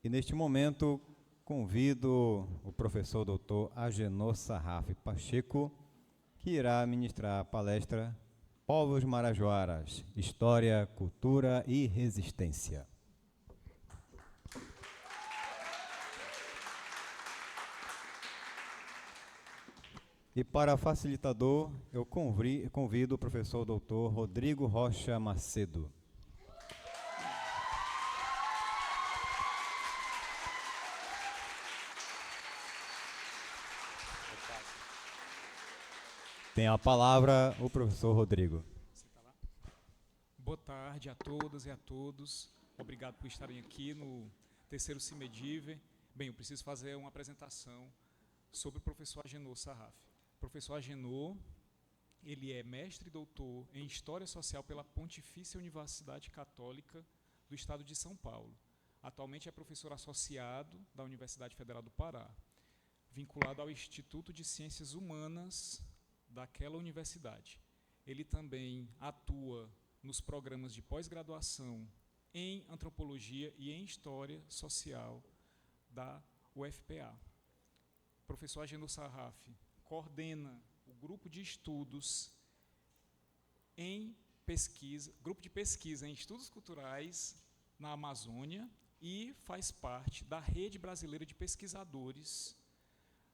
E neste momento convido o professor doutor Agenor Sarraf Pacheco, que irá ministrar a palestra Povos Marajoaras, História, Cultura e Resistência. E para facilitador, eu convido o professor doutor Rodrigo Rocha Macedo. Tem a palavra o professor Rodrigo. Boa tarde a todas e a todos. Obrigado por estarem aqui no terceiro CIMEDIVE. Bem, eu preciso fazer uma apresentação sobre o professor Agenor Sarraf. O professor Agenor, ele é mestre e doutor em História Social pela Pontifícia Universidade Católica do Estado de São Paulo. Atualmente é professor associado da Universidade Federal do Pará, vinculado ao Instituto de Ciências Humanas daquela universidade. Ele também atua nos programas de pós-graduação em Antropologia e em História Social da UFPA. O professor Agenor Sarraf coordena o grupo de estudos grupo de pesquisa em estudos culturais na Amazônia e faz parte da Rede Brasileira de Pesquisadores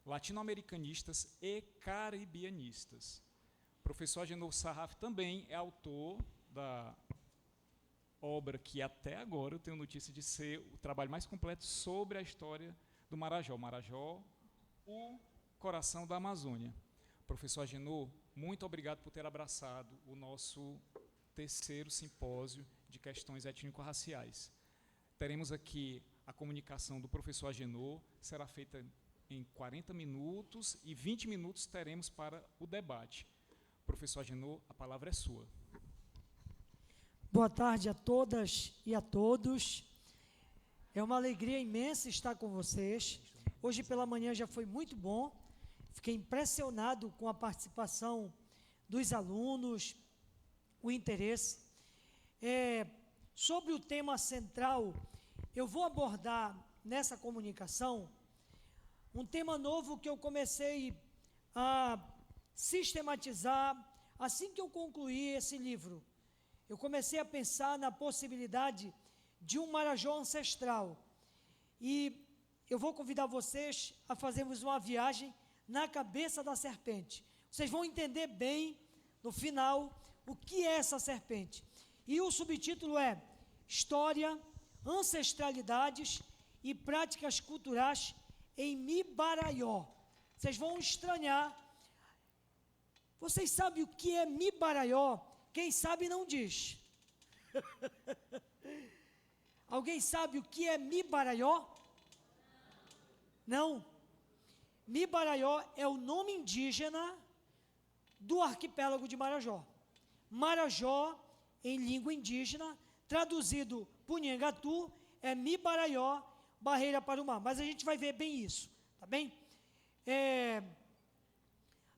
Latino-Americanistas e Caribianistas. O professor Agenor Sarraf também é autor da obra que até agora eu tenho notícia de ser o trabalho mais completo sobre a história do Marajó. Marajó, o coração da Amazônia. Professor Agenor, muito obrigado por ter abraçado o nosso terceiro simpósio de questões étnico-raciais. Teremos aqui a comunicação do professor Agenor, será feita em 40 minutos e 20 minutos teremos para o debate. Professor Agenor, a palavra é sua. Boa tarde a todas e a todos. É uma alegria imensa estar com vocês. Hoje pela manhã já foi muito bom. Fiquei impressionado com a participação dos alunos, o interesse. Sobre o tema central, eu vou abordar nessa comunicação um tema novo que eu comecei a sistematizar assim que eu concluí esse livro. Eu comecei a pensar na possibilidade de um Marajó ancestral. E eu vou convidar vocês a fazermos uma viagem na cabeça da serpente. Vocês vão entender bem, no final, o que é essa serpente. E o subtítulo é História, Ancestralidades e Práticas Culturais em Mibaraió. Vocês vão estranhar. Vocês sabem o que é Mibaraió? Quem sabe não diz. Alguém sabe o que é Mibaraió? Não. Mibaraió é o nome indígena do arquipélago de Marajó. Marajó, em língua indígena, traduzido por Nhangatu, é Mibaraió, barreira para o mar. Mas a gente vai ver bem isso, tá bem?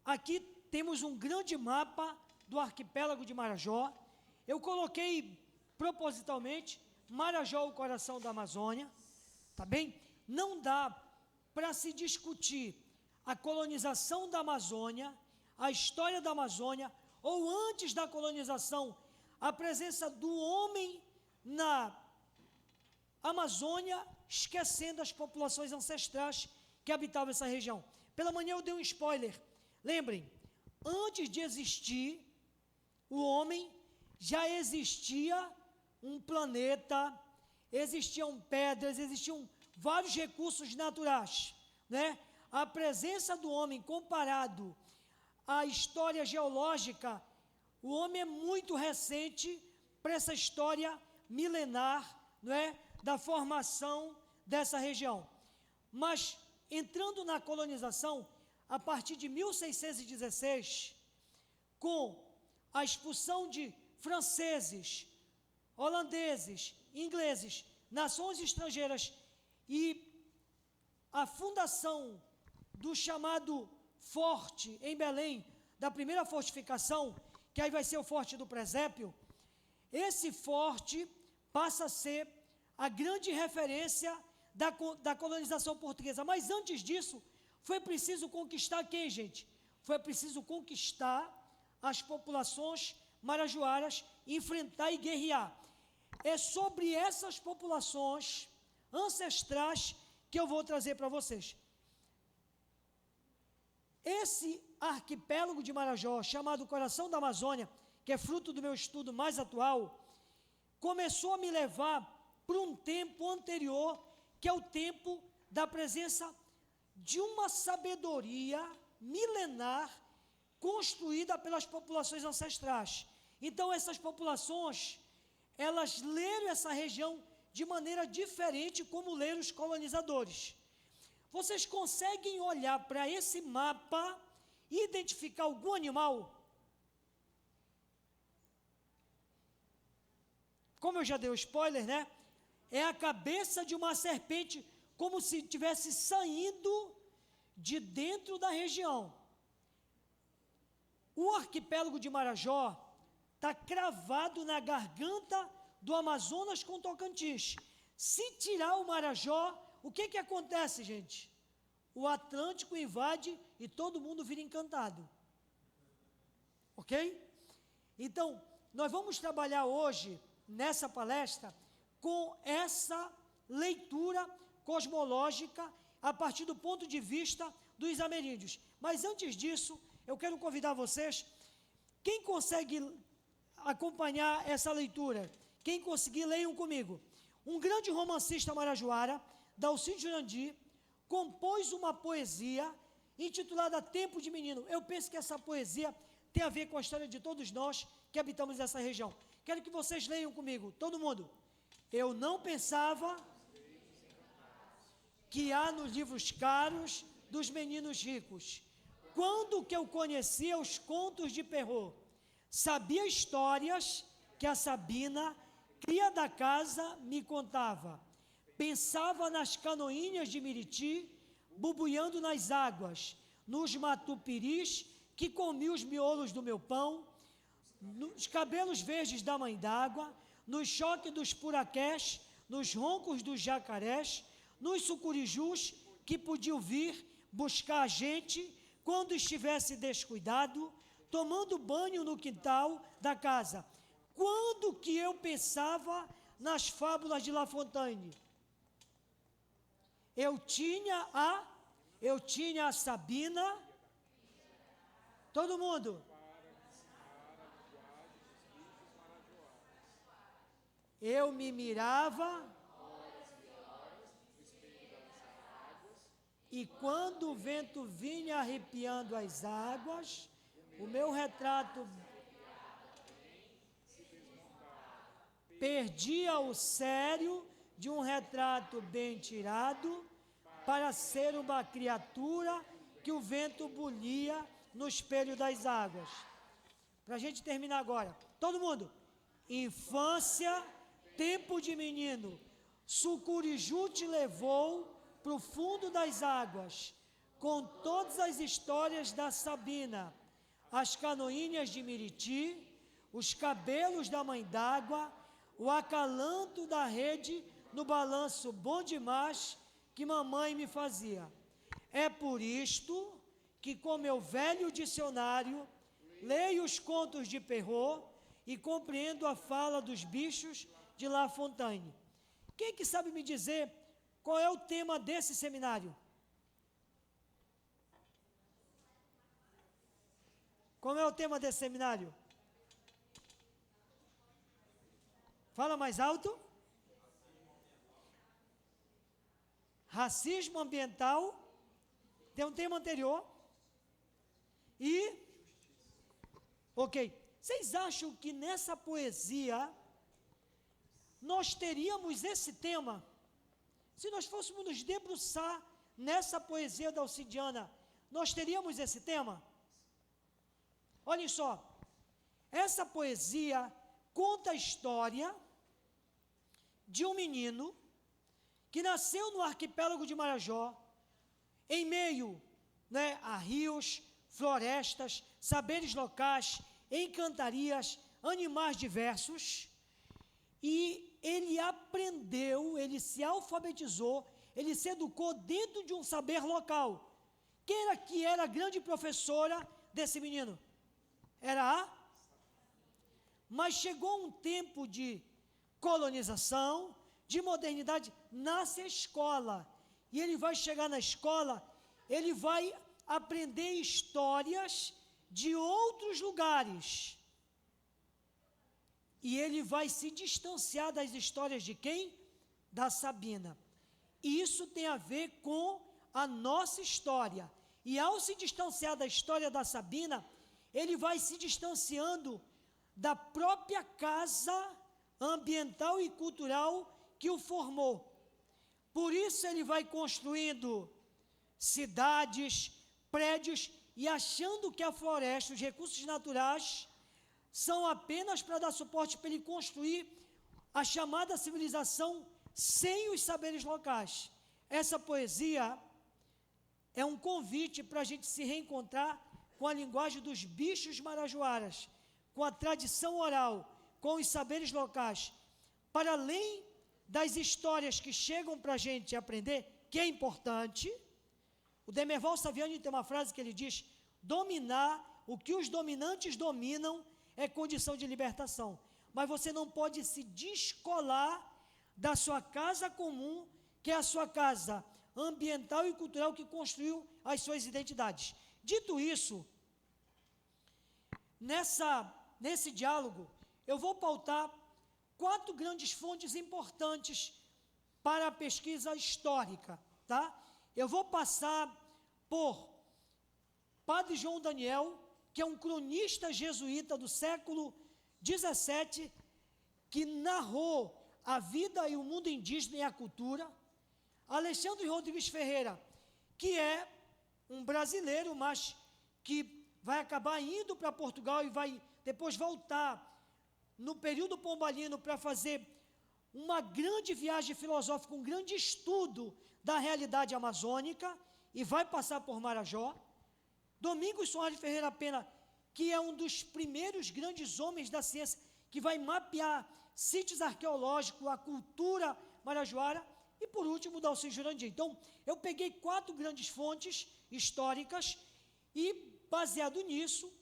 Aqui temos um grande mapa do arquipélago de Marajó. Eu coloquei propositalmente Marajó, o coração da Amazônia, tá bem? Não dá para se discutir a colonização da Amazônia, a história da Amazônia, ou antes da colonização, a presença do homem na Amazônia, esquecendo as populações ancestrais que habitavam essa região. Pela manhã eu dei um spoiler. Lembrem, antes de existir o homem, já existia um planeta, existiam pedras, existiam vários recursos naturais, né? A presença do homem comparado à história geológica, o homem é muito recente para essa história milenar, não é? Da formação dessa região. Mas, entrando na colonização, a partir de 1616, com a expulsão de franceses, holandeses, ingleses, nações estrangeiras e a fundação do chamado forte em Belém, da primeira fortificação, que aí vai ser o Forte do Presépio, esse forte passa a ser a grande referência da colonização portuguesa. Mas antes disso, foi preciso conquistar quem, gente? Foi preciso conquistar as populações marajoaras, enfrentar e guerrear. É sobre essas populações ancestrais que eu vou trazer para vocês. Esse arquipélago de Marajó, chamado Coração da Amazônia, que é fruto do meu estudo mais atual, começou a me levar para um tempo anterior, que é o tempo da presença de uma sabedoria milenar construída pelas populações ancestrais. Então, essas populações, elas leram essa região de maneira diferente como leram os colonizadores. Vocês conseguem olhar para esse mapa e identificar algum animal? Como eu já dei o spoiler, né? É a cabeça de uma serpente, como se estivesse saindo de dentro da região. O arquipélago de Marajó está cravado na garganta do Amazonas com Tocantins. Se tirar o Marajó, o que acontece, gente? O Atlântico invade e todo mundo vira encantado. Ok? Então, nós vamos trabalhar hoje, nessa palestra, com essa leitura cosmológica a partir do ponto de vista dos ameríndios. Mas antes disso, eu quero convidar vocês, quem consegue acompanhar essa leitura, quem conseguir, leiam comigo. Um grande romancista marajoara, Dalcídio Jurandir, compôs uma poesia intitulada Tempo de Menino. Eu penso que essa poesia tem a ver com a história de todos nós que habitamos essa região. Quero que vocês leiam comigo, todo mundo. Eu não pensava que há nos livros caros dos meninos ricos. Quando que eu conhecia os contos de Perrault, sabia histórias que a Sabina, cria da casa, me contava. Pensava nas canoinhas de Miriti, bubuiando nas águas, nos matupiris que comi os miolos do meu pão, nos cabelos verdes da mãe d'água, nos choques dos puraqués, nos roncos dos jacarés, nos sucurijus que podiam vir buscar a gente quando estivesse descuidado, tomando banho no quintal da casa. Quando que eu pensava nas fábulas de La Fontaine? Eu tinha a Sabina, todo mundo. Eu me mirava e quando o vento vinha arrepiando as águas, o meu retrato perdia o sério de um retrato bem tirado para ser uma criatura que o vento bulia no espelho das águas. Para a gente terminar agora, todo mundo. Infância, tempo de menino, Sucuriju te levou para o fundo das águas, com todas as histórias da Sabina, as canoinhas de Miriti, os cabelos da mãe d'água, o acalanto da rede no balanço bom demais que mamãe me fazia. É por isto que, com meu velho dicionário, leio os contos de Perrault e compreendo a fala dos bichos de La Fontaine. Quem que sabe me dizer qual é o tema desse seminário? Qual é o tema desse seminário? Fala mais alto. Racismo ambiental. Tem um tema anterior. E, ok, vocês acham que nessa poesia nós teríamos esse tema? Se nós fôssemos nos debruçar nessa poesia dalcidiana, nós teríamos esse tema? Olhem só, essa poesia conta a história de um menino que nasceu no arquipélago de Marajó, em meio, a rios, florestas, saberes locais, encantarias, animais diversos, e ele aprendeu, ele se alfabetizou, ele se educou dentro de um saber local. Quem era a grande professora desse menino? Era a? Mas chegou um tempo de colonização, de modernidade, nasce a escola. E ele vai chegar na escola, ele vai aprender histórias de outros lugares. E ele vai se distanciar das histórias de quem? Da Sabina. E isso tem a ver com a nossa história. E ao se distanciar da história da Sabina, ele vai se distanciando da própria casa ambiental e cultural que o formou. Por isso ele vai construindo cidades, prédios e achando que a floresta, os recursos naturais, são apenas para dar suporte para ele construir a chamada civilização sem os saberes locais. Essa poesia é um convite para a gente se reencontrar com a linguagem dos bichos marajoaras, com a tradição oral, com os saberes locais, para além das histórias que chegam para a gente aprender, que é importante. O Demerval Saviani tem uma frase que ele diz: dominar o que os dominantes dominam é condição de libertação. Mas você não pode se descolar da sua casa comum, que é a sua casa ambiental e cultural que construiu as suas identidades. Dito isso, nesse diálogo, eu vou pautar 4 grandes fontes importantes para a pesquisa histórica, tá? Eu vou passar por Padre João Daniel, que é um cronista jesuíta do século XVII, que narrou a vida e o mundo indígena e a cultura. Alexandre Rodrigues Ferreira, que é um brasileiro, mas que vai acabar indo para Portugal e vai depois voltar no período pombalino para fazer uma grande viagem filosófica, um grande estudo da realidade amazônica, e vai passar por Marajó. Domingos Soares Ferreira Pena, que é um dos primeiros grandes homens da ciência, que vai mapear sítios arqueológicos, a cultura marajoara. E por último, Dalcy Jurandir. Então, eu peguei 4 grandes fontes históricas e, baseado nisso,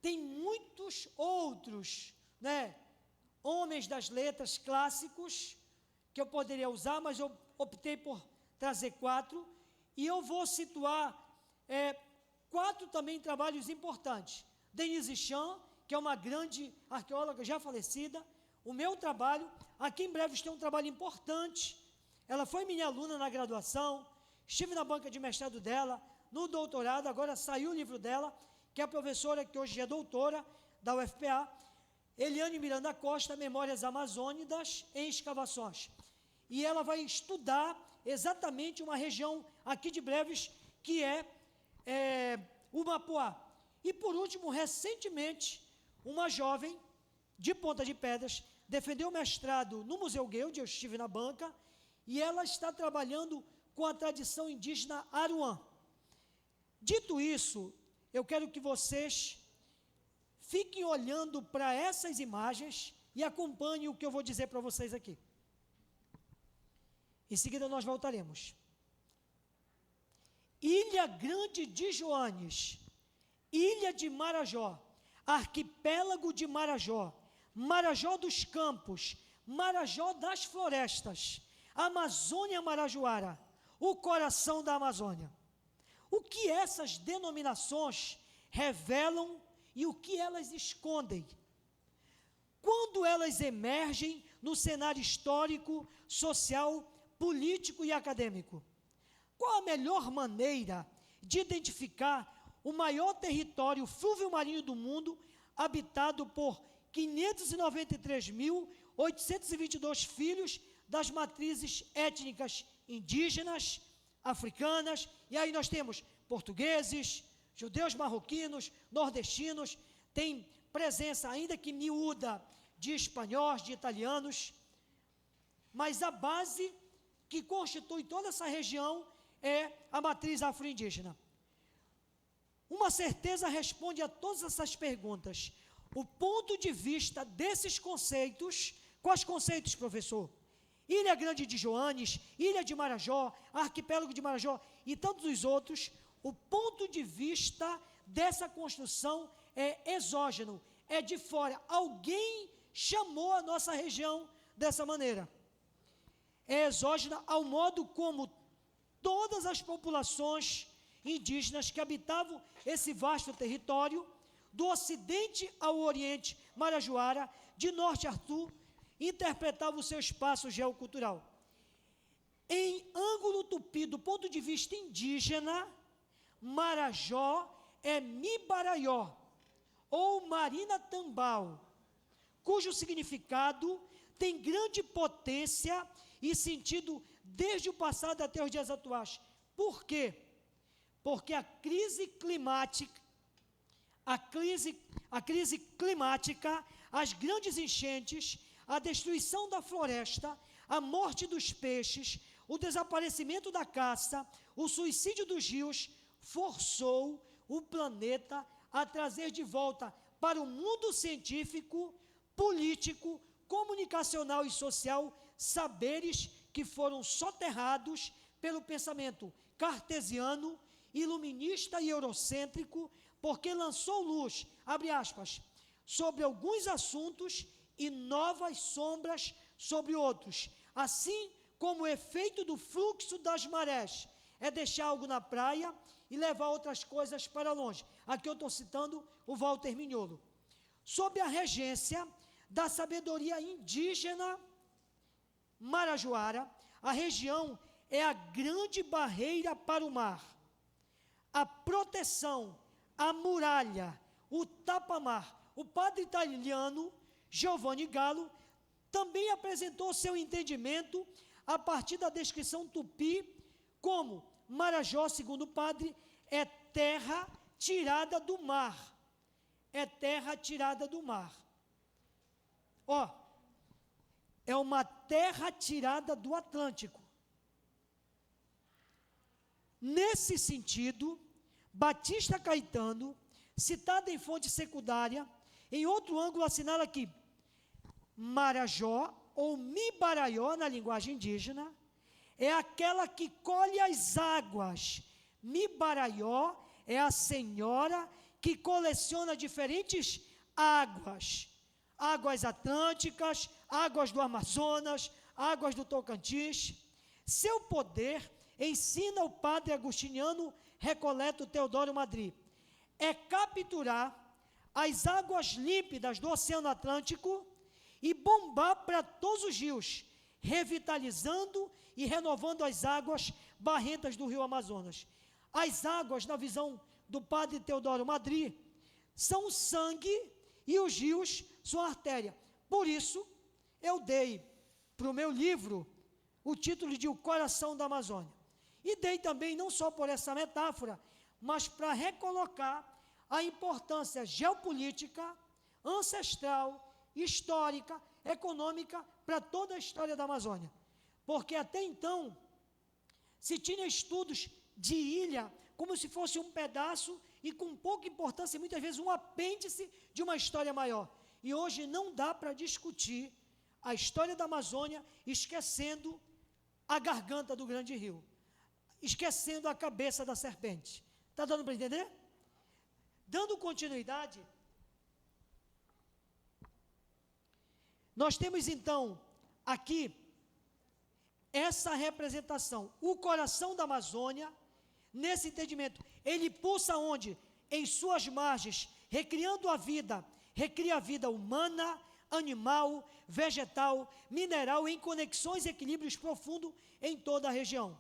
tem muitos outros, homens das letras clássicos que eu poderia usar, mas eu optei por trazer 4, e eu vou situar 4 também trabalhos importantes. Denise Chan, que é uma grande arqueóloga já falecida. O meu trabalho, aqui em breve tem um trabalho importante. Ela foi minha aluna na graduação, estive na banca de mestrado dela, no doutorado, agora saiu o livro dela, que é a professora que hoje é doutora da UFPA, Eliane Miranda Costa, Memórias Amazônicas em Escavações. E ela vai estudar exatamente uma região aqui de Breves, que é o Mapuá. E por último, recentemente, uma jovem de Ponta de Pedras defendeu o mestrado no Museu Guild, eu estive na banca, e ela está trabalhando com a tradição indígena Aruan. Dito isso, eu quero que vocês fiquem olhando para essas imagens e acompanhem o que eu vou dizer para vocês aqui. Em seguida nós voltaremos. Ilha Grande de Joanes, Ilha de Marajó, Arquipélago de Marajó, Marajó dos Campos, Marajó das Florestas, Amazônia Marajoara, o coração da Amazônia. O que essas denominações revelam e o que elas escondem? Quando elas emergem no cenário histórico, social, político e acadêmico? Qual a melhor maneira de identificar o maior território fluvio-marinho do mundo, habitado por 593.822 filhos das matrizes étnicas indígenas, africanas, e aí nós temos portugueses, judeus marroquinos, nordestinos, tem presença, ainda que miúda, de espanhóis, de italianos, mas a base que constitui toda essa região é a matriz afro-indígena. Uma certeza responde a todas essas perguntas: o ponto de vista desses conceitos Quais conceitos, professor? Ilha Grande de Joanes, Ilha de Marajó, Arquipélago de Marajó e tantos os outros. O ponto de vista dessa construção é exógeno, é de fora. Alguém chamou a nossa região dessa maneira. É exógena ao modo como todas as populações indígenas que habitavam esse vasto território, do ocidente ao oriente marajoara, de norte a sul, interpretavam o seu espaço geocultural. Em ângulo tupi, do ponto de vista indígena, Marajó é Mibaraió, ou Marina Tambal, cujo significado tem grande potência e sentido desde o passado até os dias atuais. Por quê? Porque a crise climática, as grandes enchentes, a destruição da floresta, a morte dos peixes, o desaparecimento da caça, o suicídio dos rios, forçou o planeta a trazer de volta para o mundo científico, político, comunicacional e social saberes que foram soterrados pelo pensamento cartesiano, iluminista e eurocêntrico, porque lançou luz, abre aspas, sobre alguns assuntos e novas sombras sobre outros, assim como o efeito do fluxo das marés é deixar algo na praia e levar outras coisas para longe. Aqui eu estou citando o Walter Mignolo. Sob a regência da sabedoria indígena marajoara, a região é a grande barreira para o mar. A proteção, a muralha, o tapa-mar. O padre italiano Giovanni Gallo também apresentou seu entendimento a partir da descrição tupi como Marajó, segundo o padre, é terra tirada do mar. É terra tirada do mar. Ó, é uma terra tirada do Atlântico. Nesse sentido, Batista Caetano, citado em fonte secundária, em outro ângulo assinala que Marajó, ou Mibaraió, na linguagem indígena, é aquela que colhe as águas. Mibaraió é a senhora que coleciona diferentes águas. Águas atlânticas, águas do Amazonas, águas do Tocantins. Seu poder, ensina o padre agostiniano Recoleto Teodoro Madri, é capturar as águas límpidas do Oceano Atlântico e bombar para todos os rios, revitalizando e renovando as águas barrentas do rio Amazonas. As águas, na visão do padre Teodoro Madri, são o sangue e os rios são a artéria. Por isso, eu dei para o meu livro o título de O Coração da Amazônia. E dei também, não só por essa metáfora, mas para recolocar a importância geopolítica, ancestral, histórica, econômica para toda a história da Amazônia. Porque até então, se tinha estudos de ilha como se fosse um pedaço e com pouca importância, muitas vezes um apêndice de uma história maior. E hoje não dá para discutir a história da Amazônia esquecendo a garganta do grande rio, esquecendo a cabeça da serpente. Está dando para entender? Dando continuidade, nós temos então aqui essa representação, o coração da Amazônia, nesse entendimento, ele pulsa onde? Em suas margens, recriando a vida, recria a vida humana, animal, vegetal, mineral, em conexões e equilíbrios profundos em toda a região.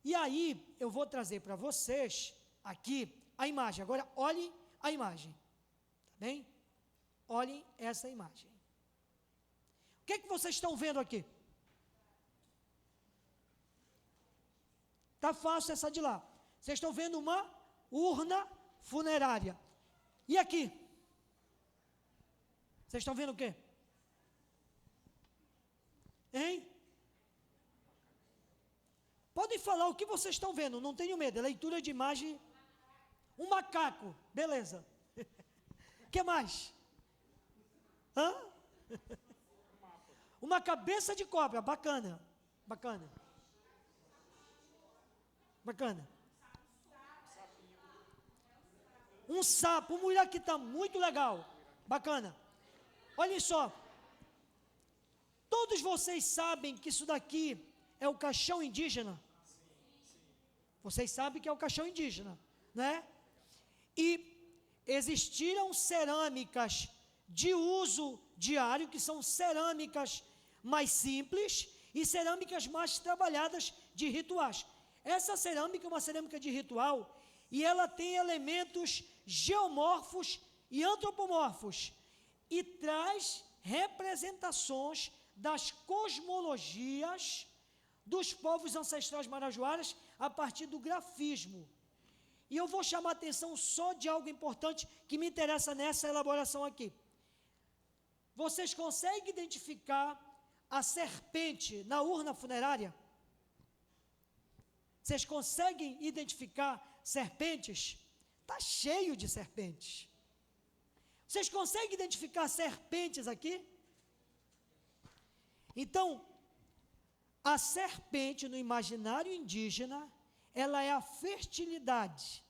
E aí, eu vou trazer para vocês, aqui, a imagem. Agora, olhem a imagem, tá bem? Olhem essa imagem. O que é que vocês estão vendo aqui? Está fácil essa de lá. Vocês estão vendo uma urna funerária. E aqui? Vocês estão vendo o quê? Hein? Podem falar o que vocês estão vendo, não tenho medo. É leitura de imagem. Um macaco, beleza. O que mais? Hã? Uma cabeça de cobra, bacana, bacana. Bacana. Um sapo, um muriaquitã, muito legal, bacana. Olhem só, todos vocês sabem que isso daqui é o caixão indígena? Vocês sabem que é o caixão indígena, né? E existiram cerâmicas de uso diário, que são cerâmicas mais simples, e cerâmicas mais trabalhadas de rituais. Essa cerâmica é uma cerâmica de ritual, e ela tem elementos geomorfos e antropomorfos, e traz representações das cosmologias dos povos ancestrais marajoaras a partir do grafismo. E eu vou chamar a atenção só de algo importante que me interessa nessa elaboração aqui. Vocês conseguem identificar a serpente na urna funerária? Vocês conseguem identificar serpentes? Está cheio de serpentes. Vocês conseguem identificar serpentes aqui? Então, a serpente no imaginário indígena, ela é a fertilidade,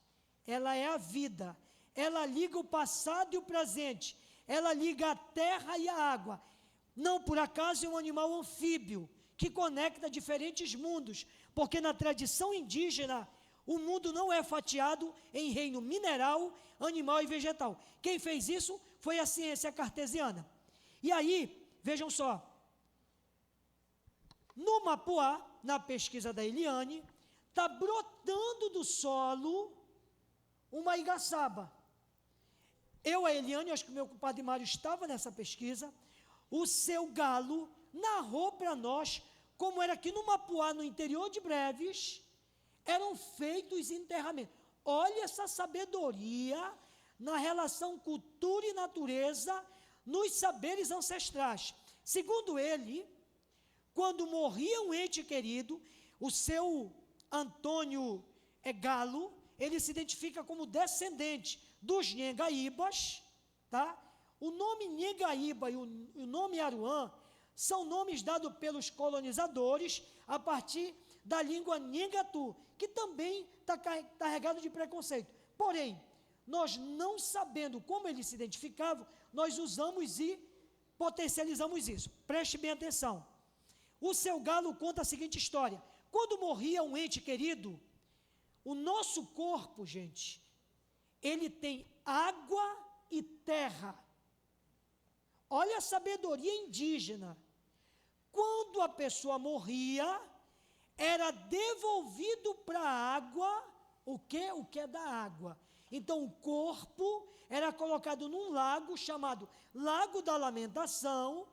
ela é a vida, ela liga o passado e o presente, ela liga a terra e a água. Não por acaso é um animal anfíbio, que conecta diferentes mundos, porque na tradição indígena, o mundo não é fatiado em reino mineral, animal e vegetal. Quem fez isso foi a ciência cartesiana. E aí, vejam só, no Mapuá, na pesquisa da Eliane, está brotando do solo uma igaçaba. Eu, a Eliane, acho que o meu compadre Mário estava nessa pesquisa, o seu galo narrou para nós como era que no Mapuá, no interior de Breves, eram feitos enterramentos. Olha essa sabedoria na relação cultura e natureza, nos saberes ancestrais. Segundo ele, quando morria um ente querido, o seu Antônio Galo, ele se identifica como descendente dos Nhengaíbas, tá? O nome Nhengaíba e o nome Aruã são nomes dados pelos colonizadores a partir da língua Nhengatu, que também está carregado de preconceito. Porém, nós não sabendo como eles se identificavam, nós usamos e potencializamos isso. Preste bem atenção. O seu Galo conta a seguinte história. Quando morria um ente querido, o nosso corpo, gente, ele tem água e terra. Olha a sabedoria indígena. Quando a pessoa morria, era devolvido para a água o que? O que é da água. Então, o corpo era colocado num lago chamado Lago da Lamentação,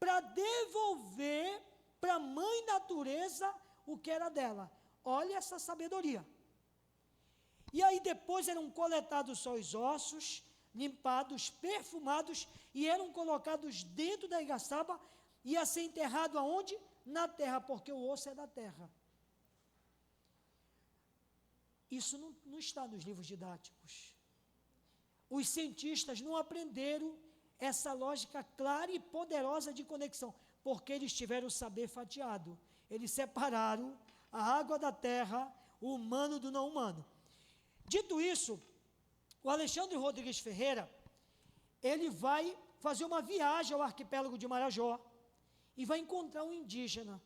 para devolver para a mãe natureza o que era dela. Olha essa sabedoria. E aí depois eram coletados só os ossos, limpados, perfumados, e eram colocados dentro da igaçaba, e ia ser enterrado aonde? Na terra, porque o osso é da terra. Isso não está nos livros didáticos. Os cientistas não aprenderam essa lógica clara e poderosa de conexão, porque eles tiveram o saber fatiado. Eles separaram a água da terra, o humano do não humano. Dito isso, o Alexandre Rodrigues Ferreira, ele vai fazer uma viagem ao arquipélago de Marajó e vai encontrar um indígena.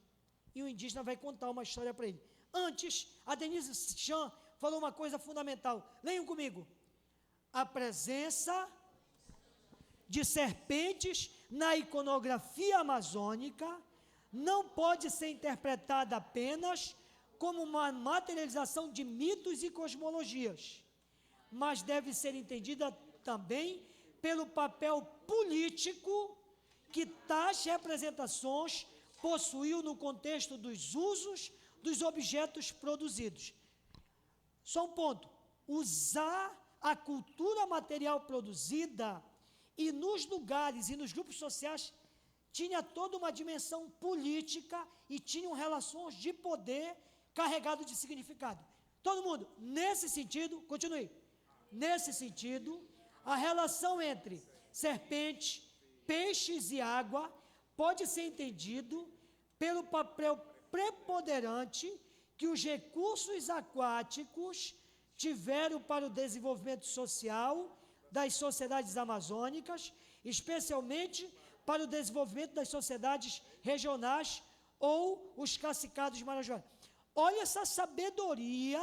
E o indígena vai contar uma história para ele. Antes, a Denise Chan falou uma coisa fundamental. Leiam comigo. A presença de serpentes na iconografia amazônica não pode ser interpretada apenas como uma materialização de mitos e cosmologias, mas deve ser entendida também pelo papel político que tais representações possuiu no contexto dos usos dos objetos produzidos. Só um ponto, usar a cultura material produzida e nos lugares e nos grupos sociais tinha toda uma dimensão política e tinham relações de poder carregado de significado. Todo mundo, nesse sentido, continue, nesse sentido, a relação entre serpente, peixes e água pode ser entendido pelo papel preponderante que os recursos aquáticos tiveram para o desenvolvimento social das sociedades amazônicas, especialmente para o desenvolvimento das sociedades regionais ou os cacicados marajoaras. Olha essa sabedoria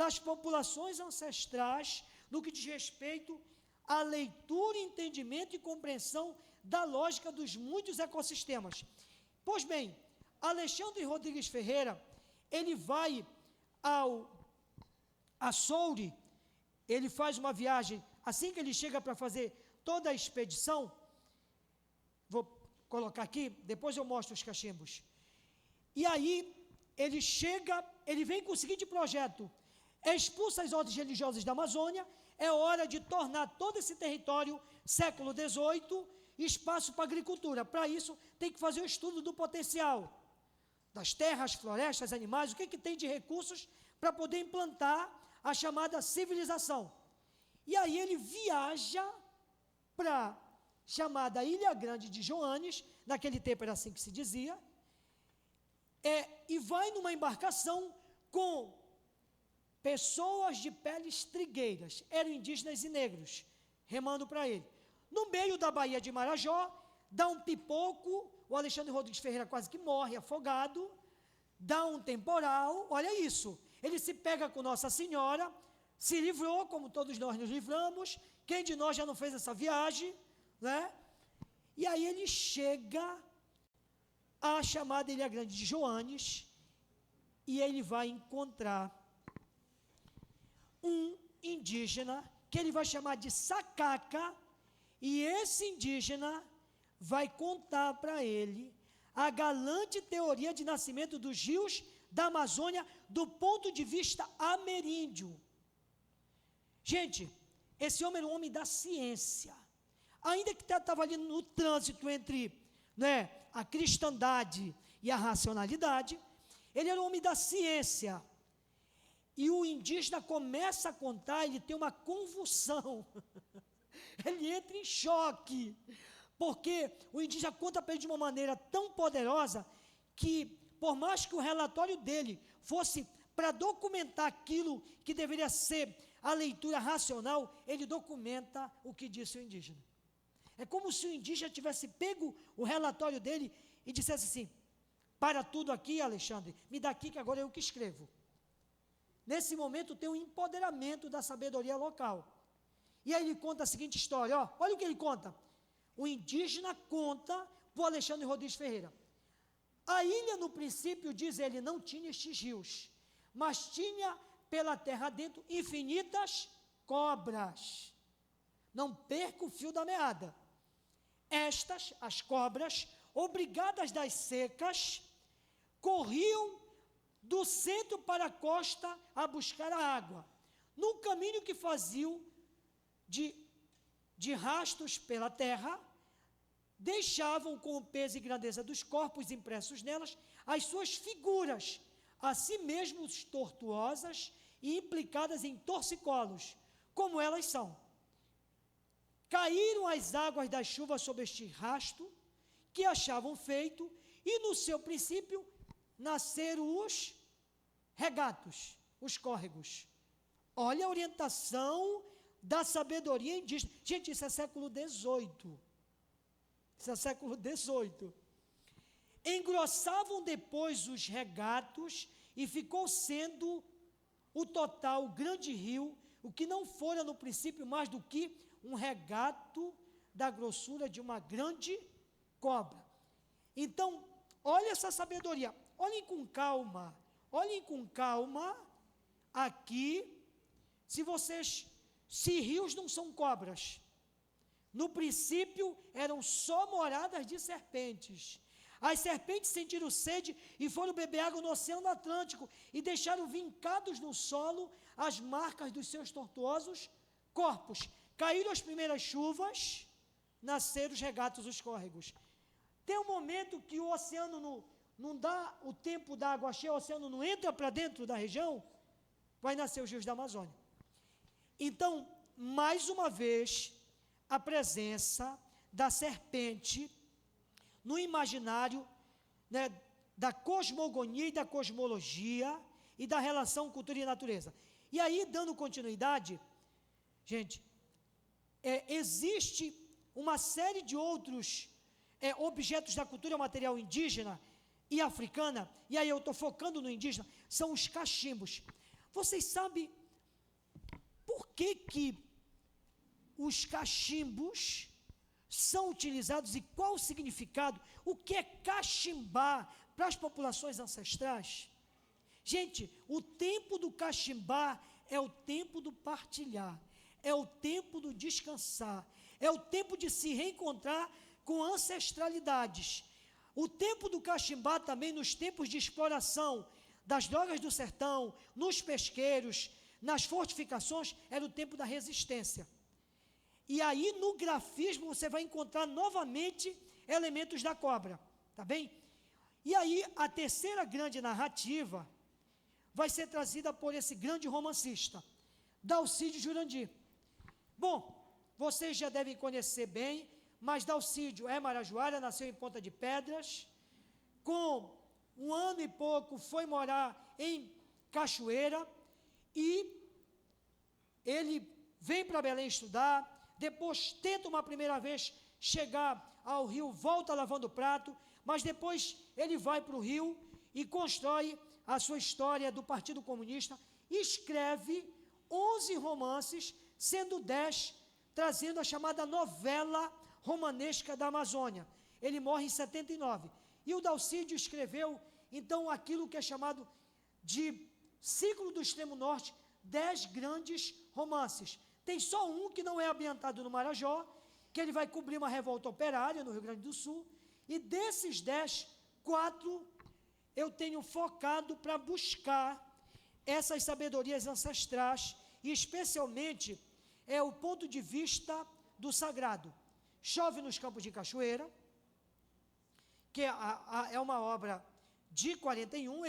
das populações ancestrais no que diz respeito à leitura, entendimento e compreensão da lógica dos muitos ecossistemas. Pois bem, Alexandre Rodrigues Ferreira, ele vai ao Açoure, ele faz uma viagem, assim que ele chega para fazer toda a expedição, vou colocar aqui, depois eu mostro os cachimbos, e aí ele chega, ele vem com o seguinte projeto: expulsa as ordens religiosas da Amazônia, é hora de tornar todo esse território, século XVIII, espaço para agricultura. Para isso, tem que fazer o estudo do potencial das terras, florestas, animais, o que tem de recursos para poder implantar a chamada civilização. E aí ele viaja para a chamada Ilha Grande de Joanes, naquele tempo era assim que se dizia, e vai numa embarcação com pessoas de peles trigueiras, eram indígenas e negros, remando para ele. No meio da Baía de Marajó, dá um pipoco, o Alexandre Rodrigues Ferreira quase que morre afogado, dá um temporal, olha isso, ele se pega com Nossa Senhora, se livrou, como todos nós nos livramos, quem de nós já não fez essa viagem, né? E aí ele chega à chamada Ilha Grande de Joanes, e ele vai encontrar um indígena, que ele vai chamar de Sacaca, e esse indígena vai contar para ele a galante teoria de nascimento dos rios da Amazônia do ponto de vista ameríndio. Gente, esse homem era um homem da ciência, ainda que estava ali no trânsito entre, né, a cristandade e a racionalidade, ele era um homem da ciência. E o indígena começa a contar, ele tem uma convulsão, ele entra em choque, porque o indígena conta para ele de uma maneira tão poderosa, que por mais que o relatório dele fosse para documentar aquilo que deveria ser a leitura racional, ele documenta o que disse o indígena. É como se o indígena tivesse pego o relatório dele e dissesse assim: para tudo aqui, Alexandre, me dá aqui que agora eu que escrevo. Nesse momento tem um empoderamento da sabedoria local. E aí ele conta a seguinte história, ó, olha o que ele conta. O indígena conta para o Alexandre Rodrigues Ferreira. A ilha, no princípio, diz ele, não tinha estes rios, mas tinha pela terra dentro infinitas cobras. Não perca o fio da meada. Estas, as cobras, obrigadas das secas, corriam do centro para a costa a buscar a água. No caminho que faziam de rastros pela terra, deixavam com o peso e grandeza dos corpos impressos nelas as suas figuras, assim mesmo tortuosas e implicadas em torcicolos, como elas são. Caíram as águas das chuvas sobre este rasto que achavam feito, e no seu princípio nasceram os regatos, os córregos. Olha a orientação da sabedoria indígena. Gente, isso é século XVIII. Isso é século XVIII. Engrossavam depois os regatos e ficou sendo o total, o grande rio, o que não fora no princípio mais do que um regato da grossura de uma grande cobra. Então, olha essa sabedoria, olhem com calma aqui, se rios não são cobras, no princípio eram só moradas de serpentes. As serpentes sentiram sede e foram beber água no Oceano Atlântico e deixaram vincados no solo as marcas dos seus tortuosos corpos. Caíram as primeiras chuvas, nasceram os regatos, os córregos. Tem um momento que o oceano não dá o tempo da água cheia, o oceano não entra para dentro da região, vai nascer os rios da Amazônia. Então, mais uma vez, a presença da serpente no imaginário, né, da cosmogonia e da cosmologia e da relação cultura e natureza. E aí, dando continuidade, gente, existe uma série de outros objetos da cultura material indígena e africana, e aí eu estou focando no indígena, são os cachimbos. Vocês sabem por que os cachimbos são utilizados e qual o significado? O que é cachimbar para as populações ancestrais? Gente, o tempo do cachimbar é o tempo do partilhar, é o tempo do descansar, é o tempo de se reencontrar com ancestralidades. O tempo do cachimbar também, nos tempos de exploração das drogas do sertão, nos pesqueiros, nas fortificações, era o tempo da resistência. E aí, no grafismo, você vai encontrar novamente elementos da cobra, tá bem? E aí, a terceira grande narrativa vai ser trazida por esse grande romancista, Dalcídio Jurandir. Bom, vocês já devem conhecer bem, mas Dalcídio é marajoara, nasceu em Ponta de Pedras, com 1 ano e pouco foi morar em Cachoeira, e ele vem para Belém estudar, depois tenta uma primeira vez chegar ao Rio, volta lavando prato, mas depois ele vai para o Rio e constrói a sua história do Partido Comunista, e escreve 11 romances, sendo 10 trazendo a chamada novela romanesca da Amazônia. Ele morre em 79. E o Dalcídio escreveu, então, aquilo que é chamado de Ciclo do Extremo Norte, 10 grandes romances. Tem só um que não é ambientado no Marajó, que ele vai cobrir uma revolta operária no Rio Grande do Sul, e desses 10, 4 eu tenho focado para buscar essas sabedorias ancestrais, e especialmente o ponto de vista do sagrado. Chove nos Campos de Cachoeira, que é uma obra de 41,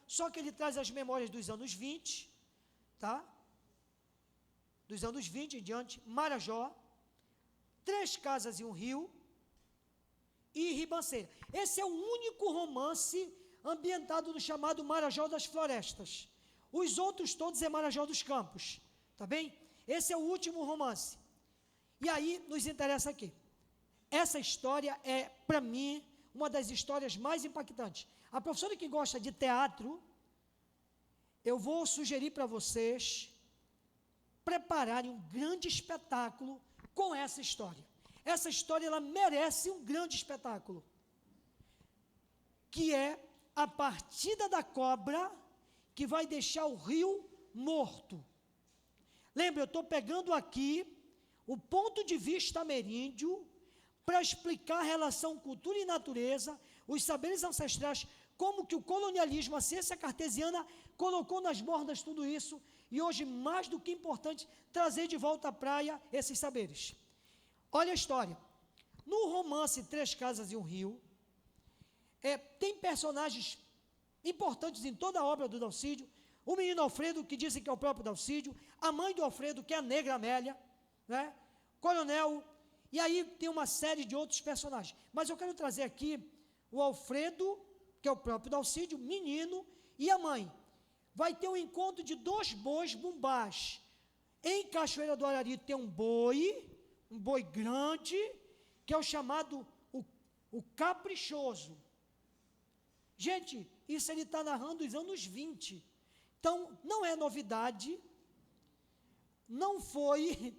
só que ele traz as memórias dos anos 20, tá? Dos anos 20 em diante, Marajó, 3 Casas e um Rio, e Ribanceira. Esse é o único romance ambientado no chamado Marajó das Florestas. Os outros todos é Marajó dos Campos, tá bem? Esse é o último romance. E aí nos interessa aqui. Essa história é, para mim, uma das histórias mais impactantes. A professora que gosta de teatro, eu vou sugerir para vocês prepararem um grande espetáculo com essa história. Essa história, ela merece um grande espetáculo, que é a partida da cobra que vai deixar o rio morto. Lembra, eu estou pegando aqui o ponto de vista ameríndio para explicar a relação cultura e natureza, os saberes ancestrais, como que o colonialismo, a ciência cartesiana colocou nas bordas tudo isso, e hoje, mais do que importante, trazer de volta à praia esses saberes. Olha a história. No romance 3 Casas e um Rio, tem personagens importantes em toda a obra do Dalcídio. O menino Alfredo, que dizem que é o próprio Dalcídio, a mãe do Alfredo, que é a negra Amélia, né? Coronel, e aí tem uma série de outros personagens. Mas eu quero trazer aqui o Alfredo, que é o próprio Dalcídio, menino, e a mãe. Vai ter um encontro de 2 bois bumbás. Em Cachoeira do Arari tem um boi grande, que é o chamado o caprichoso. Gente, isso ele está narrando os anos 20. Então, não é novidade, não foi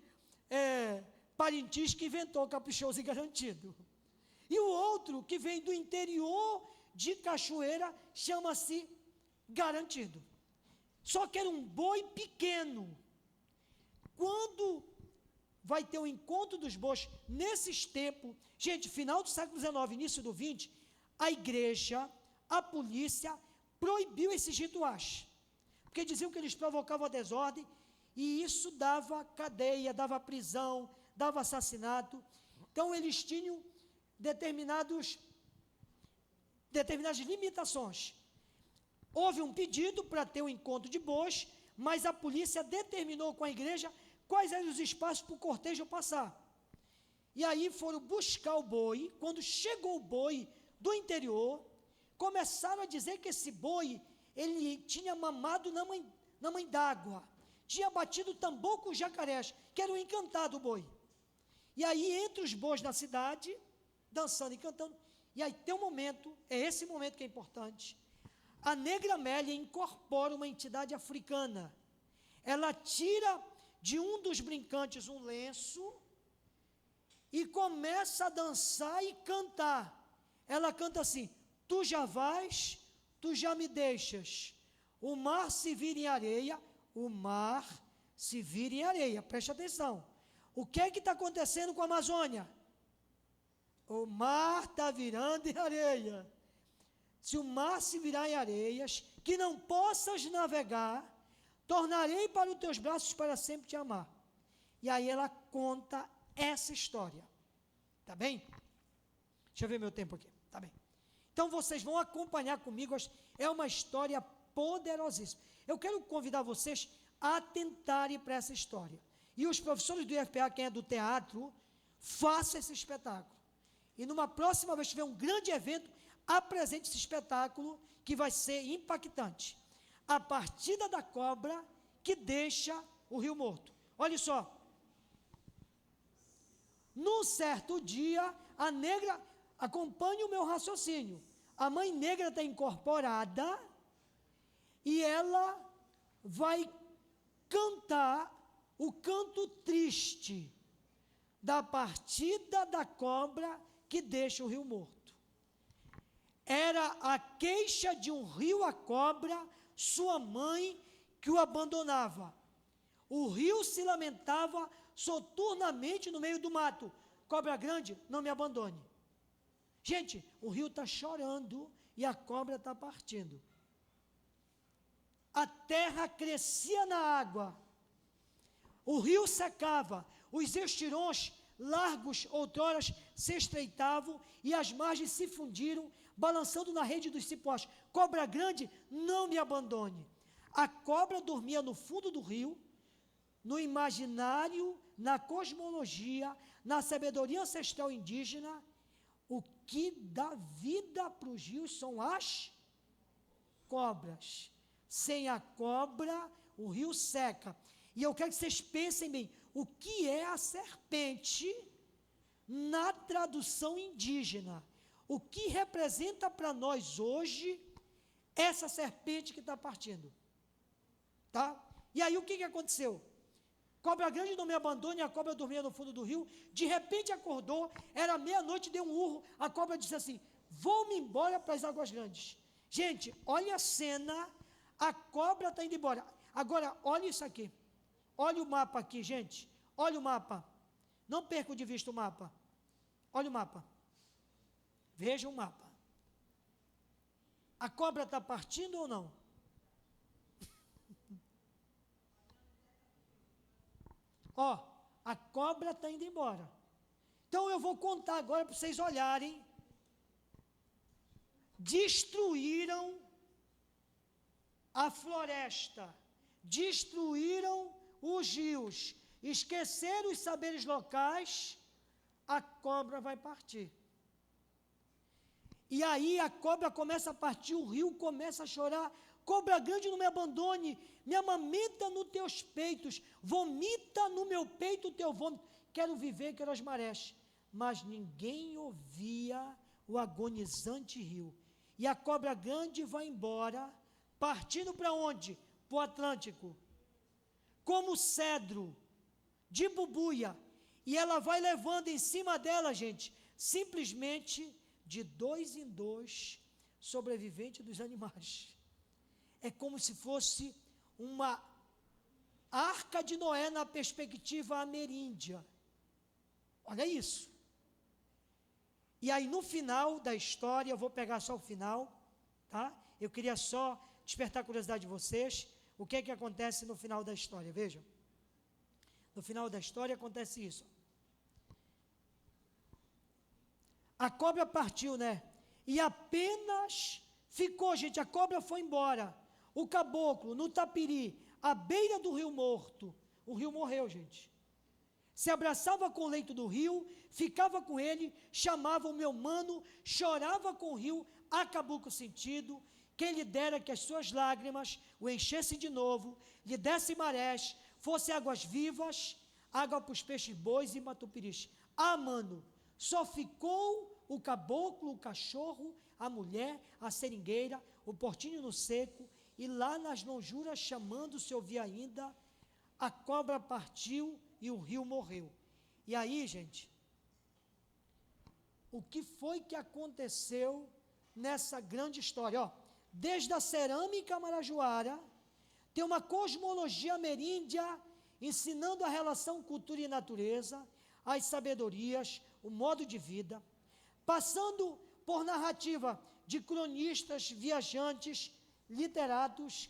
Parintins que inventou caprichoso e garantido. E o outro, que vem do interior de Cachoeira, chama-se garantido. Só que era um boi pequeno. Quando vai ter o encontro dos bois, nesses tempos, gente, final do século XIX, início do XX, a igreja, a polícia, proibiu esses rituais, porque diziam que eles provocavam a desordem, e isso dava cadeia, dava prisão, dava assassinato. Então, eles tinham determinadas limitações. Houve um pedido para ter um encontro de bois, mas a polícia determinou com a igreja quais eram os espaços para o cortejo passar. E aí foram buscar o boi. Quando chegou o boi do interior, começaram a dizer que esse boi, ele tinha mamado na mãe d'água, tinha batido tambor com os jacarés, que era o encantado boi. E aí, entre os bois na cidade, dançando e cantando, e aí tem um momento, é esse momento que é importante, a Negra Amélia incorpora uma entidade africana. Ela tira de um dos brincantes um lenço e começa a dançar e cantar. Ela canta assim: tu já vais, tu já me deixas, o mar se vira em areia, o mar se vira em areia. Preste atenção. O que é que está acontecendo com a Amazônia? O mar está virando em areia. Se o mar se virar em areias, que não possas navegar, tornarei para os teus braços para sempre te amar. E aí ela conta essa história. Tá bem? Deixa eu ver meu tempo aqui. Tá bem. Então vocês vão acompanhar comigo. É uma história poderosíssima. Eu quero convidar vocês a atentarem para essa história. E os professores do IFPA, quem é do teatro, façam esse espetáculo. E numa próxima vez que tiver um grande evento, apresente esse espetáculo que vai ser impactante. A partida da cobra que deixa o rio morto. Olha só. Num certo dia, a negra, acompanhe o meu raciocínio. A mãe negra está incorporada e ela vai cantar o canto triste da partida da cobra que deixa o rio morto. Era a queixa de um rio a cobra, sua mãe, que o abandonava. O rio se lamentava soturnamente no meio do mato: cobra grande, não me abandone. Gente, o rio está chorando e a cobra está partindo. A terra crescia na água, o rio secava, os estirões largos outrora se estreitavam e as margens se fundiram, balançando na rede dos cipós. Cobra grande, não me abandone. A cobra dormia no fundo do rio, no imaginário, na cosmologia, na sabedoria ancestral indígena. O que dá vida para os rios são as cobras. Sem a cobra, o rio seca. E eu quero que vocês pensem bem, o que é a serpente na tradução indígena? O que representa para nós hoje essa serpente que está partindo? Tá? E aí o que aconteceu? Cobra grande, não me abandone, a cobra dormia no fundo do rio, de repente acordou, era meia-noite, deu um urro, a cobra disse assim: vou-me embora para as águas grandes. Gente, olha a cena, a cobra está indo embora. Agora, olha isso aqui, olha o mapa aqui, gente, olha o mapa, não percam de vista o mapa, olha o mapa, veja o mapa. A cobra está partindo ou não? Ó, a cobra está indo embora. Então eu vou contar agora para vocês olharem. Destruíram a floresta, destruíram os rios, esqueceram os saberes locais, a cobra vai partir. E aí a cobra começa a partir, o rio começa a chorar: cobra grande, não me abandone, me amamenta nos teus peitos, vomita no meu peito o teu vômito, quero viver, quero as marés. Mas ninguém ouvia o agonizante rio. E a cobra grande vai embora, partindo para onde? Para o Atlântico, como cedro, de bubuia, e ela vai levando em cima dela, gente, simplesmente de 2 em 2, sobrevivente dos animais. É como se fosse uma arca de Noé na perspectiva ameríndia. Olha isso. E aí no final da história, eu vou pegar só o final, tá? Eu queria só despertar a curiosidade de vocês. O que é que acontece no final da história? Vejam. No final da história acontece isso. A cobra partiu, né? E apenas ficou, gente, a cobra foi embora. O caboclo, no tapiri, à beira do rio morto. O rio morreu, gente. se abraçava com o leito do rio, ficava com ele, chamava o meu mano, chorava com o rio, acabou com o sentido, quem lhe dera que as suas lágrimas o enchessem de novo, lhe desse marés, fosse águas vivas, água para os peixes bois e matupiris. Ah, mano, só ficou o caboclo, o cachorro, a mulher, a seringueira, o portinho no seco, e lá nas lonjuras chamando se ouvia ainda, a cobra partiu e o rio morreu. E aí, gente, o que foi que aconteceu nessa grande história? Ó, desde a cerâmica marajoara, tem uma cosmologia ameríndia ensinando a relação cultura e natureza, as sabedorias, o modo de vida, passando por narrativa de cronistas, viajantes, literatos,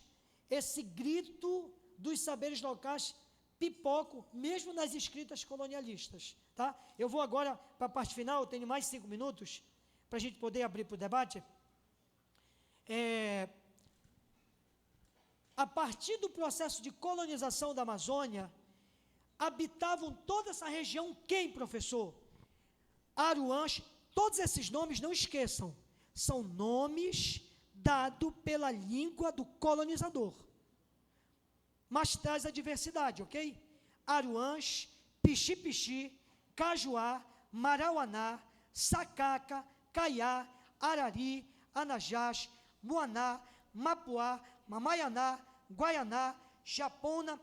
esse grito dos saberes locais pipoco, mesmo nas escritas colonialistas. Tá? Eu vou agora para a parte final, eu tenho mais 5 minutos, para a gente poder abrir para o debate. A partir do processo de colonização da Amazônia, habitavam toda essa região quem, professor? Aruãs. Todos esses nomes, não esqueçam, são nomes dados pela língua do colonizador. Mas traz a diversidade, ok? Aruãs, Pixi-Pixi, Cajuá, Marauaná, Sacaca, Caiá, Arari, Anajás, Muaná, Mapuá, Mamaianá, Guaianá, Japona,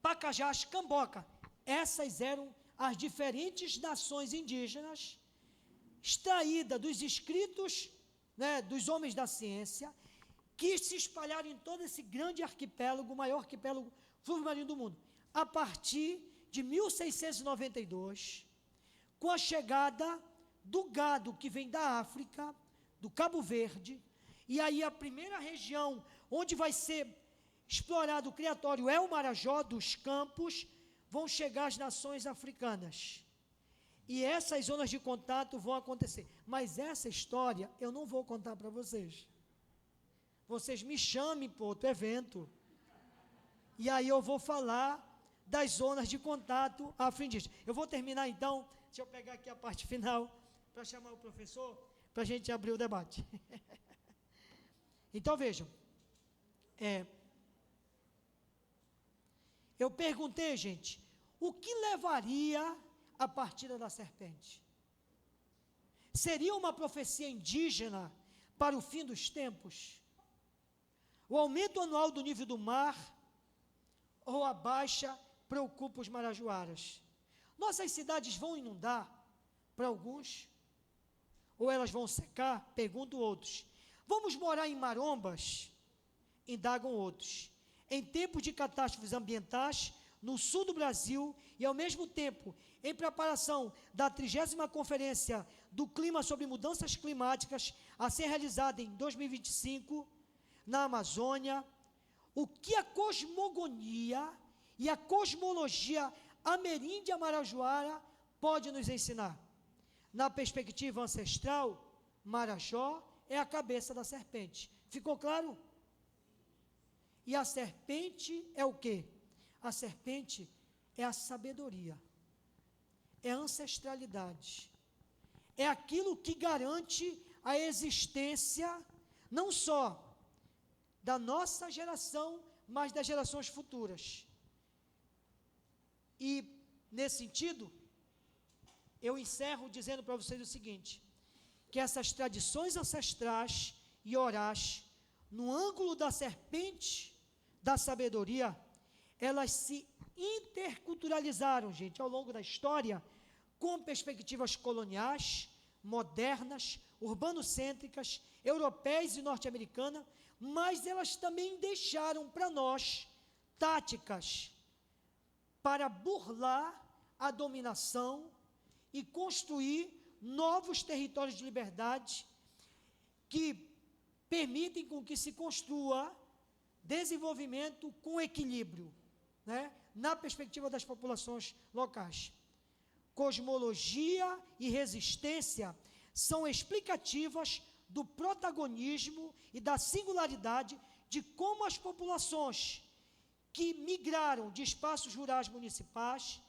Pacajás, Camboca. Essas eram as diferentes nações indígenas extraídas dos escritos, né, dos homens da ciência, que se espalharam em todo esse grande arquipélago, o maior arquipélago fluvial do mundo. A partir de 1692, com a chegada do gado que vem da África, do Cabo Verde, e aí a primeira região onde vai ser explorado o criatório é o Marajó, dos campos, vão chegar as nações africanas. E essas zonas de contato vão acontecer. Mas essa história eu não vou contar para vocês. Vocês me chamem para outro evento. E aí eu vou falar das zonas de contato afro-indígena. Eu vou terminar então, deixa eu pegar aqui a parte final, para chamar o professor, para a gente abrir o debate. Então vejam, eu perguntei, gente, o que levaria a partida da serpente? Seria uma profecia indígena para o fim dos tempos? O aumento anual do nível do mar ou a baixa preocupa os marajoaras? Nossas cidades vão inundar para alguns? Ou elas vão secar? Perguntam outros. Vamos morar em marombas? Indagam outros. Em tempos de catástrofes ambientais, no sul do Brasil, e ao mesmo tempo, em preparação da 30ª Conferência do Clima sobre Mudanças Climáticas, a ser realizada em 2025, na Amazônia, o que a cosmogonia e a cosmologia ameríndia marajoara pode nos ensinar? Na perspectiva ancestral, Marajó é a cabeça da serpente. Ficou claro? E a serpente é o quê? A serpente é a sabedoria, é a ancestralidade, é aquilo que garante a existência não só da nossa geração, mas das gerações futuras. E, nesse sentido, eu encerro dizendo para vocês o seguinte, que essas tradições ancestrais e orais, no ângulo da serpente, da sabedoria, elas se interculturalizaram, gente, ao longo da história, com perspectivas coloniais, modernas, urbanocêntricas, europeias e norte-americanas, mas elas também deixaram para nós táticas para burlar a dominação e construir novos territórios de liberdade que permitem com que se construa desenvolvimento com equilíbrio, né, na perspectiva das populações locais. Cosmologia e resistência são explicativas do protagonismo e da singularidade de como as populações que migraram de espaços rurais municipais,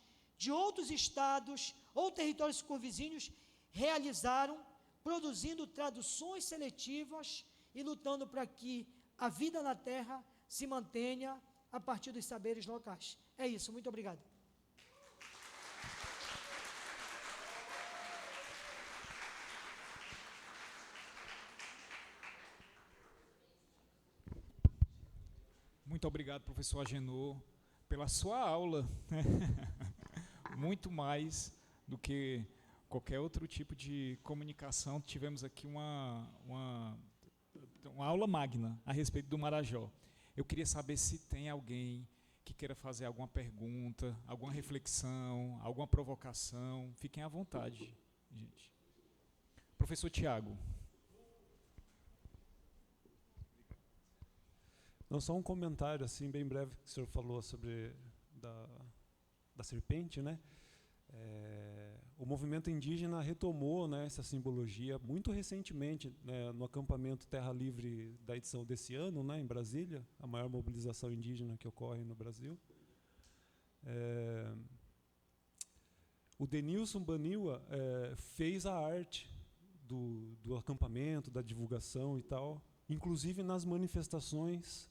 de outros estados ou territórios circunvizinhos realizaram, produzindo traduções seletivas e lutando para que a vida na terra se mantenha a partir dos saberes locais. É isso, muito obrigado. Muito obrigado, professor Agenor, pela sua aula. Muito mais do que qualquer outro tipo de comunicação. Tivemos aqui uma aula magna a respeito do Marajó. Eu queria saber se tem alguém que queira fazer alguma pergunta, alguma reflexão, alguma provocação. Fiquem à vontade, gente. Professor Tiago. Não, só um comentário assim bem breve que o senhor falou sobre da serpente, né? O movimento indígena retomou, né, essa simbologia muito recentemente, né, no acampamento Terra Livre da edição desse ano, né, em Brasília, a maior mobilização indígena que ocorre no Brasil. O Denilson Baniwa fez a arte do acampamento, da divulgação e tal, inclusive nas manifestações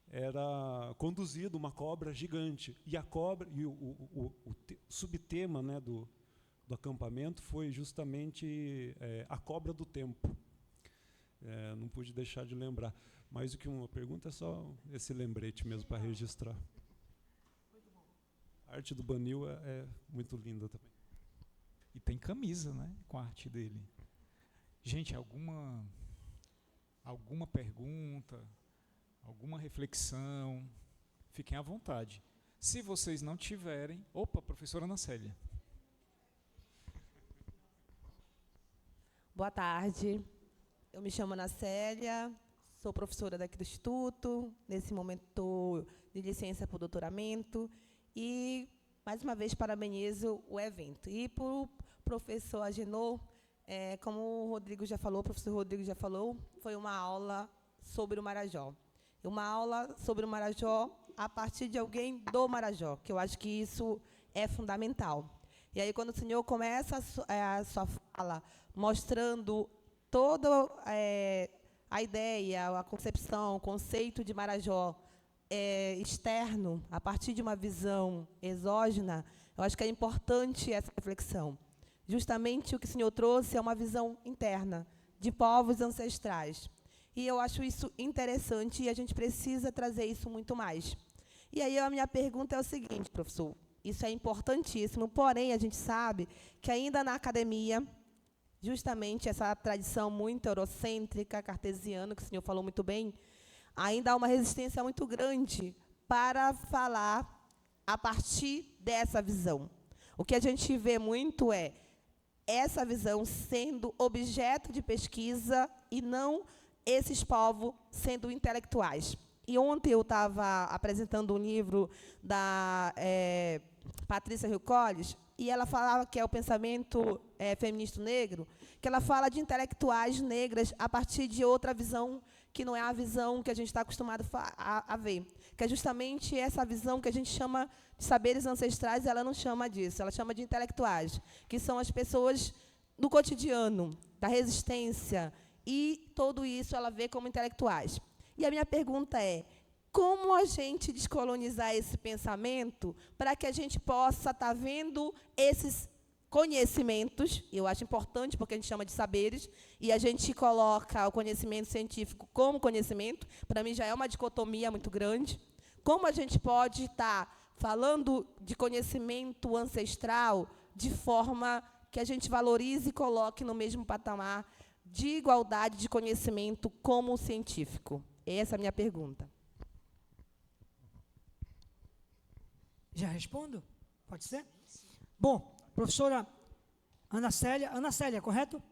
era conduzido uma cobra gigante, e a cobra e o subtema, né, do acampamento foi justamente a cobra do tempo. Não pude deixar de lembrar. Mais do que uma pergunta, é só esse lembrete mesmo para registrar. A arte do Baniwa é muito linda também. E tem camisa, né, com a arte dele. Gente, alguma pergunta, alguma reflexão? Fiquem à vontade. Se vocês não tiverem... Opa, professora Ana Célia. Boa tarde. Eu me chamo Ana Célia, sou professora daqui do Instituto, nesse momento estou de licença por doutoramento, e, mais uma vez, parabenizo o evento. E, para o professor Agenor, como o professor Rodrigo já falou, foi uma aula sobre o Marajó. Uma aula sobre o Marajó a partir de alguém do Marajó, que eu acho que isso é fundamental. E aí, quando o senhor começa a sua fala mostrando toda a ideia, a concepção, o conceito de Marajó externo, a partir de uma visão exógena, eu acho que é importante essa reflexão. Justamente o que o senhor trouxe é uma visão interna, de povos ancestrais. E eu acho isso interessante e a gente precisa trazer isso muito mais. E aí a minha pergunta é o seguinte, professor, isso é importantíssimo, porém a gente sabe que ainda na academia, justamente essa tradição muito eurocêntrica, cartesiana, que o senhor falou muito bem, ainda há uma resistência muito grande para falar a partir dessa visão. O que a gente vê muito é essa visão sendo objeto de pesquisa e não esses povos sendo intelectuais. E ontem eu estava apresentando um livro da Patrícia Hill Collins, e ela falava que é o pensamento feminista negro, que ela fala de intelectuais negras a partir de outra visão, que não é a visão que a gente está acostumado a ver, que é justamente essa visão que a gente chama de saberes ancestrais, ela não chama disso, ela chama de intelectuais, que são as pessoas do cotidiano, da resistência, e tudo isso ela vê como intelectuais. E a minha pergunta é, como a gente descolonizar esse pensamento para que a gente possa estar vendo esses conhecimentos, eu acho importante porque a gente chama de saberes, e a gente coloca o conhecimento científico como conhecimento, para mim já é uma dicotomia muito grande. Como a gente pode estar falando de conhecimento ancestral de forma que a gente valorize e coloque no mesmo patamar de igualdade de conhecimento como científico? Essa é a minha pergunta. Já respondo? Pode ser? Bom, professora Ana Célia, correto?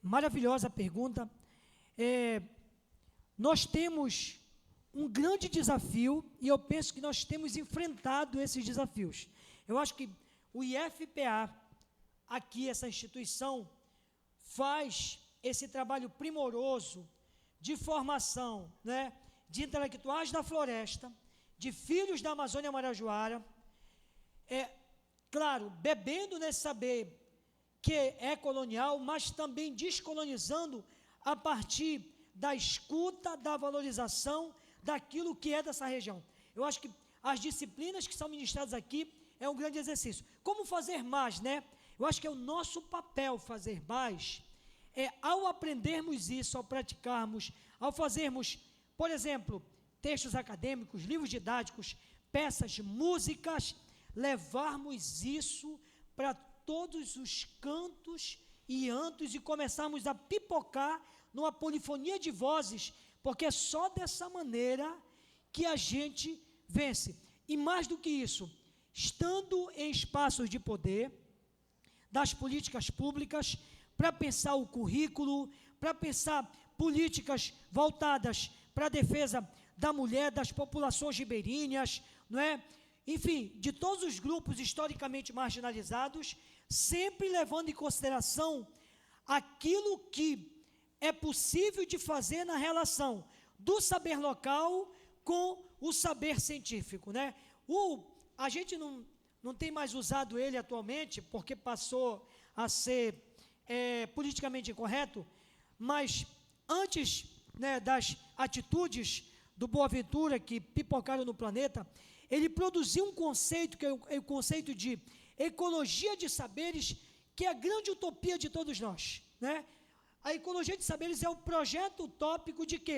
Maravilhosa pergunta. Nós temos um grande desafio, e eu penso que nós temos enfrentado esses desafios. Eu acho que o IFPA, aqui, essa instituição, faz esse trabalho primoroso de formação, né, de intelectuais da floresta, de filhos da Amazônia Marajoara, claro, bebendo nesse saber que é colonial, mas também descolonizando a partir da escuta, da valorização daquilo que é dessa região. Eu acho que as disciplinas que são ministradas aqui é um grande exercício. Como fazer mais, né? Eu acho que é o nosso papel fazer mais, ao aprendermos isso, ao praticarmos, ao fazermos, por exemplo, textos acadêmicos, livros didáticos, peças, músicas, levarmos isso para todos os cantos e antos e começarmos a pipocar numa polifonia de vozes, porque é só dessa maneira que a gente vence. E mais do que isso, estando em espaços de poder, das políticas públicas, para pensar o currículo, para pensar políticas voltadas para a defesa da mulher, das populações ribeirinhas, não é? Enfim, de todos os grupos historicamente marginalizados, sempre levando em consideração aquilo que é possível de fazer na relação do saber local com o saber científico, né? A gente não tem mais usado ele atualmente, porque passou a ser politicamente incorreto, mas antes, né, das atitudes do Boaventura que pipocaram no planeta, ele produziu um conceito, que é o conceito de ecologia de saberes, que é a grande utopia de todos nós, né? A ecologia de saberes é o projeto utópico de que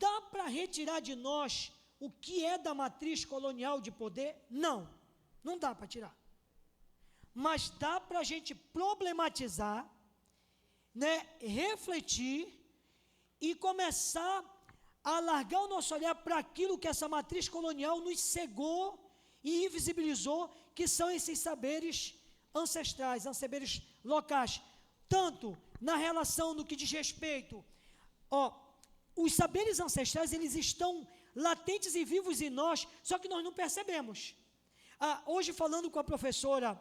dá para retirar de nós o que é da matriz colonial de poder? Não dá para tirar. Mas dá para a gente problematizar, né, refletir e começar a alargar o nosso olhar para aquilo que essa matriz colonial nos cegou e invisibilizou, que são esses saberes ancestrais, saberes locais, tanto na relação no que diz respeito, os saberes ancestrais, eles estão latentes e vivos em nós, só que nós não percebemos. Hoje, falando com a professora,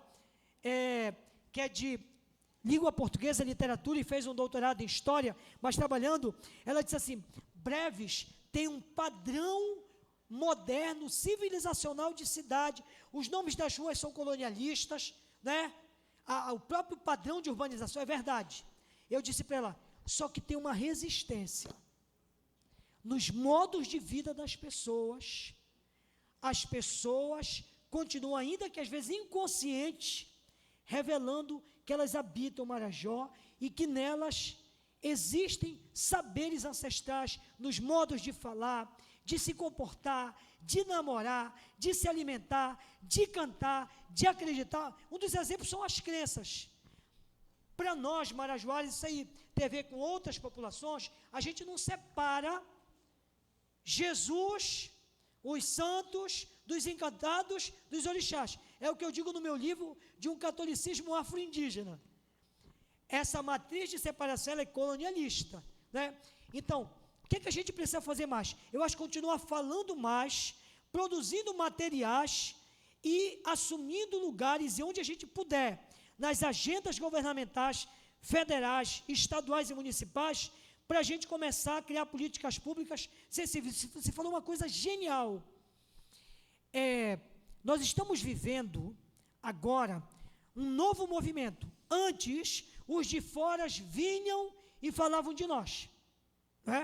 que é de língua portuguesa, literatura, e fez um doutorado em história, mas trabalhando, ela disse assim, Breves tem um padrão moderno, civilizacional de cidade, os nomes das ruas são colonialistas, né? O próprio padrão de urbanização é verdade. Eu disse para ela, só que tem uma resistência nos modos de vida das pessoas. As pessoas continuam, ainda que às vezes inconscientes, revelando que elas habitam Marajó e que nelas existem saberes ancestrais nos modos de falar, de se comportar, de namorar, de se alimentar, de cantar, de acreditar. Um dos exemplos são as crenças. Para nós, marajoares, isso aí tem a ver com outras populações, a gente não separa Jesus, os santos, dos encantados, dos orixás. É o que eu digo no meu livro de um catolicismo afro-indígena. Essa matriz de separação ela é colonialista, né? Então, o que a gente precisa fazer mais? Eu acho que continuar falando mais, produzindo materiais e assumindo lugares e onde a gente puder, nas agendas governamentais, federais, estaduais e municipais, para a gente começar a criar políticas públicas sensíveis. Você falou uma coisa genial. Nós estamos vivendo agora um novo movimento. Antes, os de fora vinham e falavam de nós, né?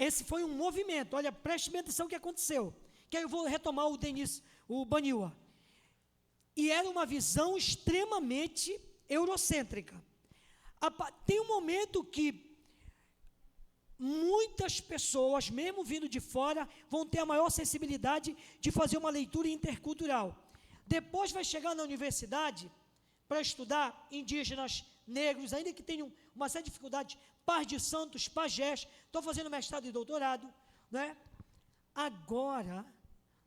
Esse foi um movimento. Olha, preste atenção o que aconteceu, que aí eu vou retomar o Baniwa. E era uma visão extremamente eurocêntrica. Tem um momento que muitas pessoas, mesmo vindo de fora, vão ter a maior sensibilidade de fazer uma leitura intercultural. Depois vai chegar na universidade para estudar indígenas, negros, ainda que tenham uma série de dificuldades, pais de santos, pajés, estou fazendo mestrado e doutorado, né? Agora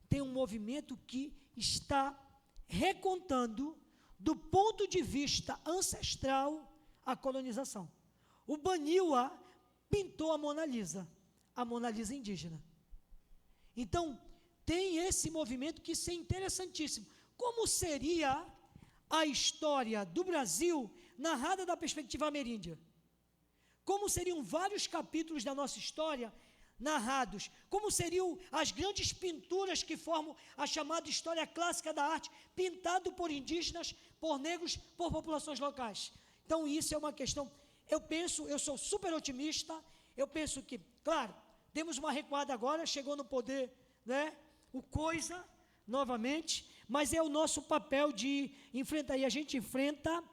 tem um movimento que está recontando, do ponto de vista ancestral, a colonização. O Baniwa pintou a Mona Lisa indígena. Então, tem esse movimento que isso é interessantíssimo. Como seria a história do Brasil narrada da perspectiva ameríndia? Como seriam vários capítulos da nossa história narrados, como seriam as grandes pinturas que formam a chamada história clássica da arte, pintado por indígenas, por negros, por populações locais. Então isso é uma questão, eu sou super otimista, eu penso que, claro, demos uma recuada agora, chegou no poder, né, o Coisa, novamente, mas é o nosso papel de enfrentar, e a gente enfrenta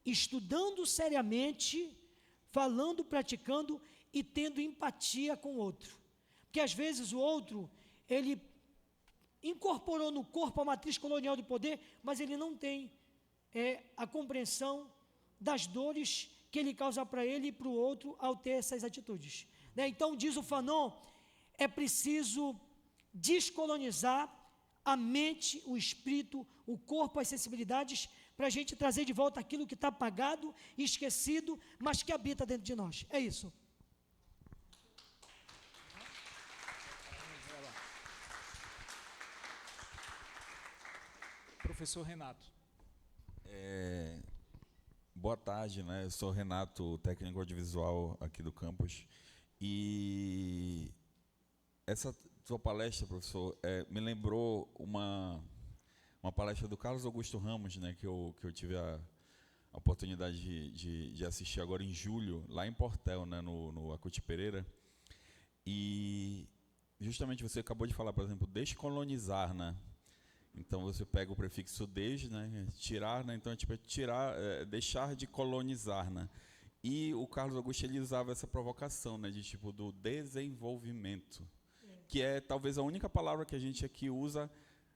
estudando seriamente, falando, praticando e tendo empatia com o outro. Porque às vezes o outro, ele incorporou no corpo a matriz colonial de poder, mas ele não tem a compreensão das dores que ele causa para ele e para o outro ao ter essas atitudes. Né? Então, diz o Fanon, é preciso descolonizar a mente, o espírito, o corpo, as sensibilidades, para a gente trazer de volta aquilo que está apagado e esquecido, mas que habita dentro de nós. É isso. Professor Renato. Boa tarde, né? Eu sou Renato, técnico audiovisual aqui do campus. E essa sua palestra, professor, me lembrou uma palestra do Carlos Augusto Ramos, né, que eu tive a oportunidade de assistir agora em julho, lá em Portel, né, no Acuti Pereira. E justamente você acabou de falar, por exemplo, descolonizar, né? Então você pega o prefixo des, né, tirar, né, então tipo tirar, deixar de colonizar, né? E o Carlos Augusto ele usava essa provocação, né, de tipo do desenvolvimento, que é talvez a única palavra que a gente aqui usa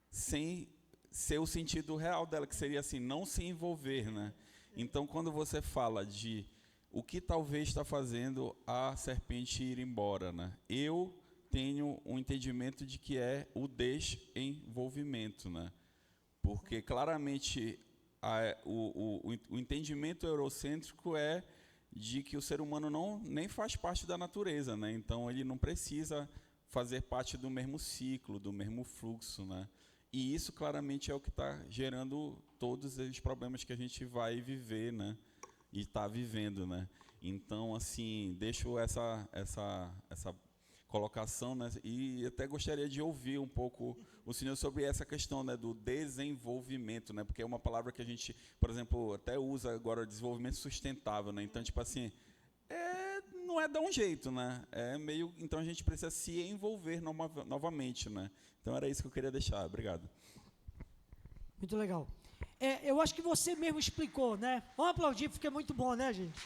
sem ser o sentido real dela, que seria assim, não se envolver, né? Então, quando você fala de o que talvez está fazendo a serpente ir embora, né? Eu tenho um entendimento de que é o desenvolvimento, né? Porque claramente o entendimento eurocêntrico é de que o ser humano nem faz parte da natureza, né? Então ele não precisa fazer parte do mesmo ciclo, do mesmo fluxo, né? E isso claramente é o que está gerando todos os problemas que a gente vai viver, né? E está vivendo, né? Então, assim, deixo essa colocação, né? E até gostaria de ouvir um pouco o senhor sobre essa questão, né, do desenvolvimento, né? Porque é uma palavra que a gente, por exemplo, até usa agora, desenvolvimento sustentável, né? Então, tipo assim, não é de um jeito, né? Então a gente precisa se envolver novamente, né? Então era isso que eu queria deixar. Obrigado. Muito legal. Eu acho que você mesmo explicou, né? Vamos aplaudir, porque é muito bom, né, gente?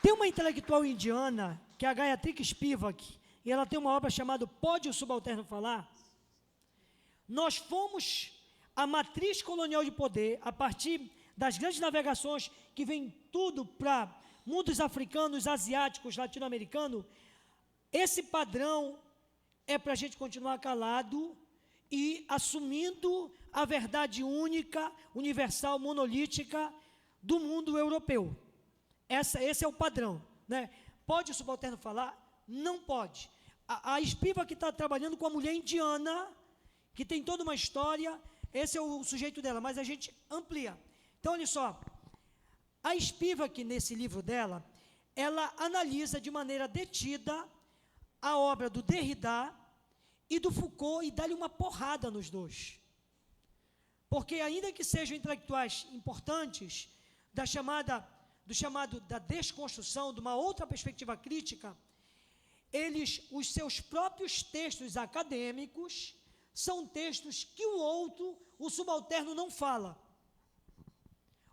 Tem uma intelectual indiana, que é a Gayatri Spivak, e ela tem uma obra chamada Pode o Subalterno Falar? Nós fomos a matriz colonial de poder, a partir das grandes navegações que vem tudo para mundos africanos, asiáticos, latino-americanos. Esse padrão é para a gente continuar calado e assumindo a verdade única, universal, monolítica do mundo europeu. Esse é o padrão, né? Pode o subalterno falar? Não pode. A Spivak que está trabalhando com a mulher indiana, que tem toda uma história, esse é o sujeito dela, mas a gente amplia. Então, olha só, a Spivak, nesse livro dela, ela analisa de maneira detida a obra do Derrida e do Foucault e dá-lhe uma porrada nos dois. Porque, ainda que sejam intelectuais importantes, do chamado da desconstrução, de uma outra perspectiva crítica, os seus próprios textos acadêmicos, são textos que o subalterno não fala.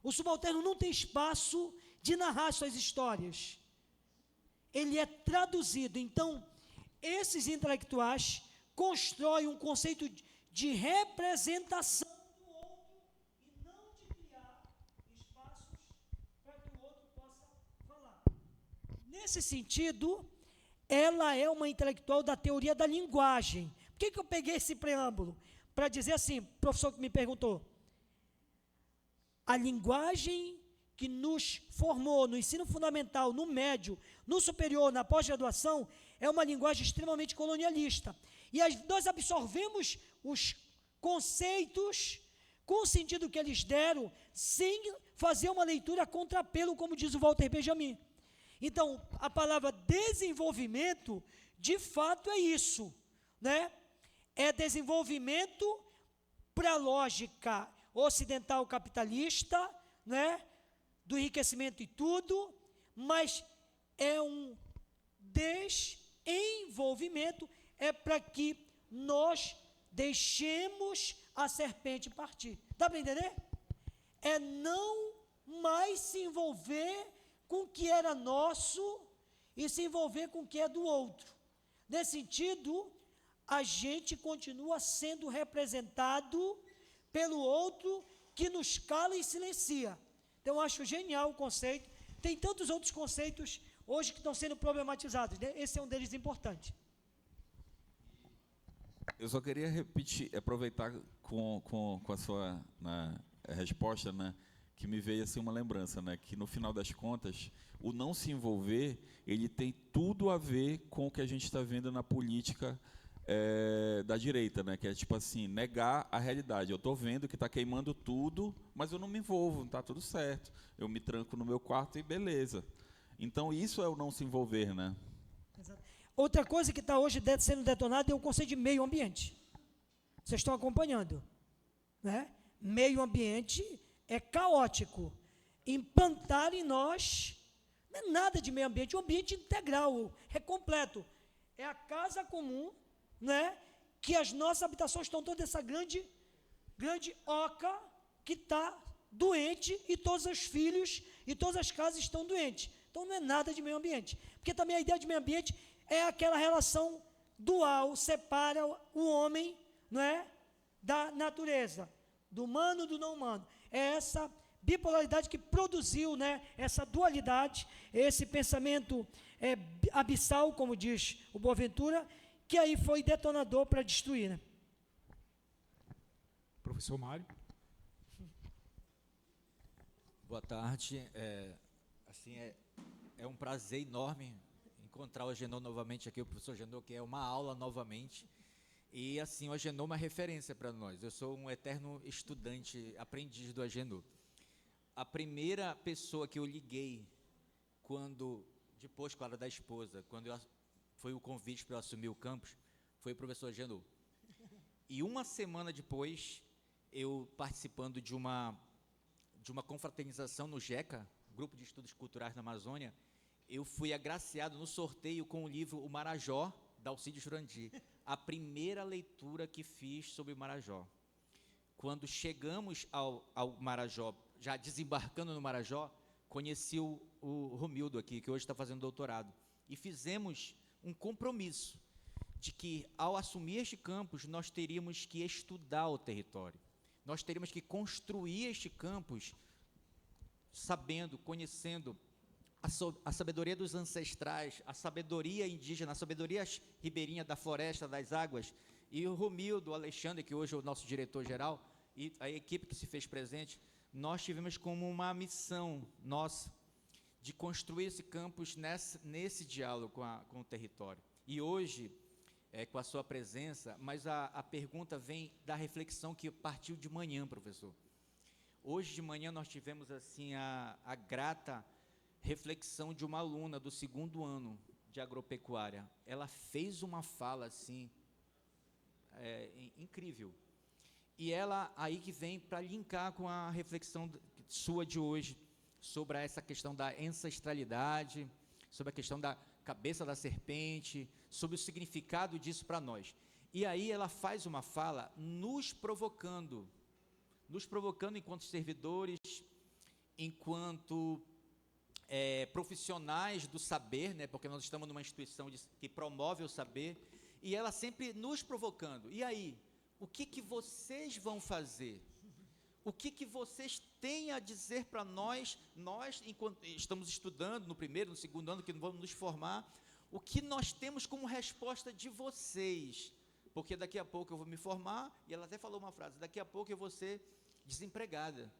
O subalterno não tem espaço de narrar suas histórias. Ele é traduzido. Então, esses intelectuais constroem um conceito de representação do outro e não de criar espaços para que o outro possa falar. Nesse sentido, ela é uma intelectual da teoria da linguagem. Por que eu peguei esse preâmbulo? Para dizer assim, professor que me perguntou, a linguagem que nos formou no ensino fundamental, no médio, no superior, na pós-graduação, é uma linguagem extremamente colonialista. E nós absorvemos os conceitos com o sentido que eles deram, sem fazer uma leitura a contrapelo, como diz o Walter Benjamin. Então, a palavra desenvolvimento, de fato, é isso, né? É desenvolvimento para a lógica ocidental capitalista, né? Do enriquecimento e tudo, mas é um desenvolvimento, é para que nós deixemos a serpente partir. Dá para entender? É não mais se envolver com o que era nosso e se envolver com o que é do outro. Nesse sentido, a gente continua sendo representado pelo outro que nos cala e silencia. Então, eu acho genial o conceito. Tem tantos outros conceitos hoje que estão sendo problematizados, né? Esse é um deles importante. Eu só queria repetir, aproveitar com a sua resposta, né, que me veio assim uma lembrança, né, que no final das contas, o não se envolver, ele tem tudo a ver com o que a gente está vendo na política da direita, né, que é tipo assim, negar a realidade. Eu estou vendo que está queimando tudo, mas eu não me envolvo, não está tudo certo. Eu me tranco no meu quarto e beleza. Então, isso é o não se envolver, né? Exato. Outra coisa que está hoje sendo detonada é o conceito de meio ambiente. Vocês estão acompanhando, né? Meio ambiente é caótico. Implantar em nós não é nada de meio ambiente, é um ambiente integral, é completo. É a casa comum, né? Que as nossas habitações estão toda essa grande oca que está doente e todos os filhos e todas as casas estão doentes. Então não é nada de meio ambiente. Porque também a ideia de meio ambiente é aquela relação dual, separa o homem, não é, da natureza, do humano e do não humano. É essa bipolaridade que produziu, né, essa dualidade, esse pensamento abissal, como diz o Boaventura, que aí foi detonador para destruir, né? Professor Mário. Boa tarde. É um prazer enorme encontrar o Agenor novamente aqui, o professor Agenor, que é uma aula novamente. E, assim, o Agenor é uma referência para nós. Eu sou um eterno estudante, aprendiz do Agenor. A primeira pessoa que eu liguei, depois, claro, da esposa, foi o convite para eu assumir o campus, foi o professor Agenor. E uma semana depois, eu participando de uma confraternização no GECA, Grupo de Estudos Culturais na Amazônia, eu fui agraciado no sorteio com o livro O Marajó, da Alcide Jurandir, a primeira leitura que fiz sobre o Marajó. Quando chegamos ao Marajó, já desembarcando no Marajó, conheci o Romildo aqui, que hoje está fazendo doutorado, e fizemos um compromisso de que, ao assumir este campus, nós teríamos que estudar o território. Nós teríamos que construir este campus sabendo, conhecendo a sabedoria dos ancestrais, a sabedoria indígena, a sabedoria ribeirinha da floresta, das águas. E o Romildo, o Alexandre, que hoje é o nosso diretor-geral, e a equipe que se fez presente, nós tivemos como uma missão nossa de construir esse campus nesse diálogo com o território. E hoje, com a sua presença, mas a pergunta vem da reflexão que partiu de manhã, professor. Hoje de manhã nós tivemos assim a grata reflexão de uma aluna do 2º ano de agropecuária. Ela fez uma fala assim, incrível. E ela aí que vem para linkar com a reflexão sua de hoje, sobre essa questão da ancestralidade, sobre a questão da cabeça da serpente, sobre o significado disso para nós. E aí ela faz uma fala nos provocando enquanto servidores, enquanto profissionais do saber, né, porque nós estamos numa instituição que promove o saber, e ela sempre nos provocando. E aí, o que vocês vão fazer? O que vocês têm a dizer para nós, enquanto estamos estudando no 1º, no 2º ano, que vamos nos formar, o que nós temos como resposta de vocês? Porque daqui a pouco eu vou me formar, e ela até falou uma frase, daqui a pouco eu vou ser desempregada.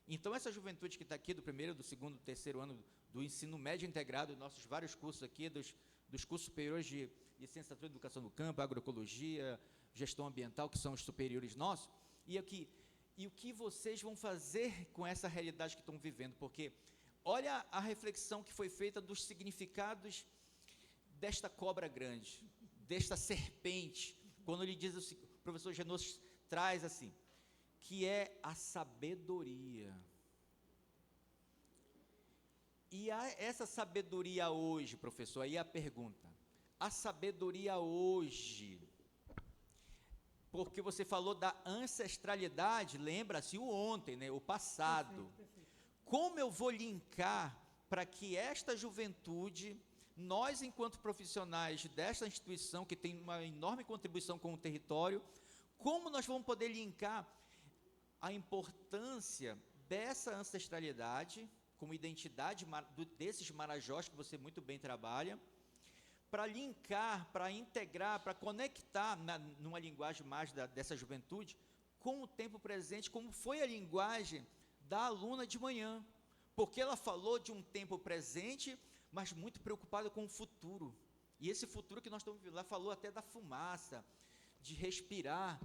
Então, essa juventude que está aqui, do 1º, do 2º, do 3º ano do ensino médio integrado, nossos vários cursos aqui, dos cursos superiores de licenciatura em educação do campo, agroecologia, gestão ambiental, que são os superiores nossos, e o que vocês vão fazer com essa realidade que estão vivendo? Porque olha a reflexão que foi feita dos significados desta cobra grande, desta serpente, quando ele diz, o professor Genossa traz assim, que é a sabedoria. E essa sabedoria hoje, professor, aí a pergunta, a sabedoria hoje, porque você falou da ancestralidade, lembra-se o ontem, né, o passado. Perfeito. Como eu vou linkar para que esta juventude, nós enquanto profissionais desta instituição, que tem uma enorme contribuição com o território, como nós vamos poder linkar a importância dessa ancestralidade, como identidade desses marajós que você muito bem trabalha, para linkar, para integrar, para conectar numa linguagem mais dessa juventude, com o tempo presente, como foi a linguagem da aluna de manhã, porque ela falou de um tempo presente, mas muito preocupada com o futuro, e esse futuro que nós estamos vivendo, ela falou até da fumaça, de respirar,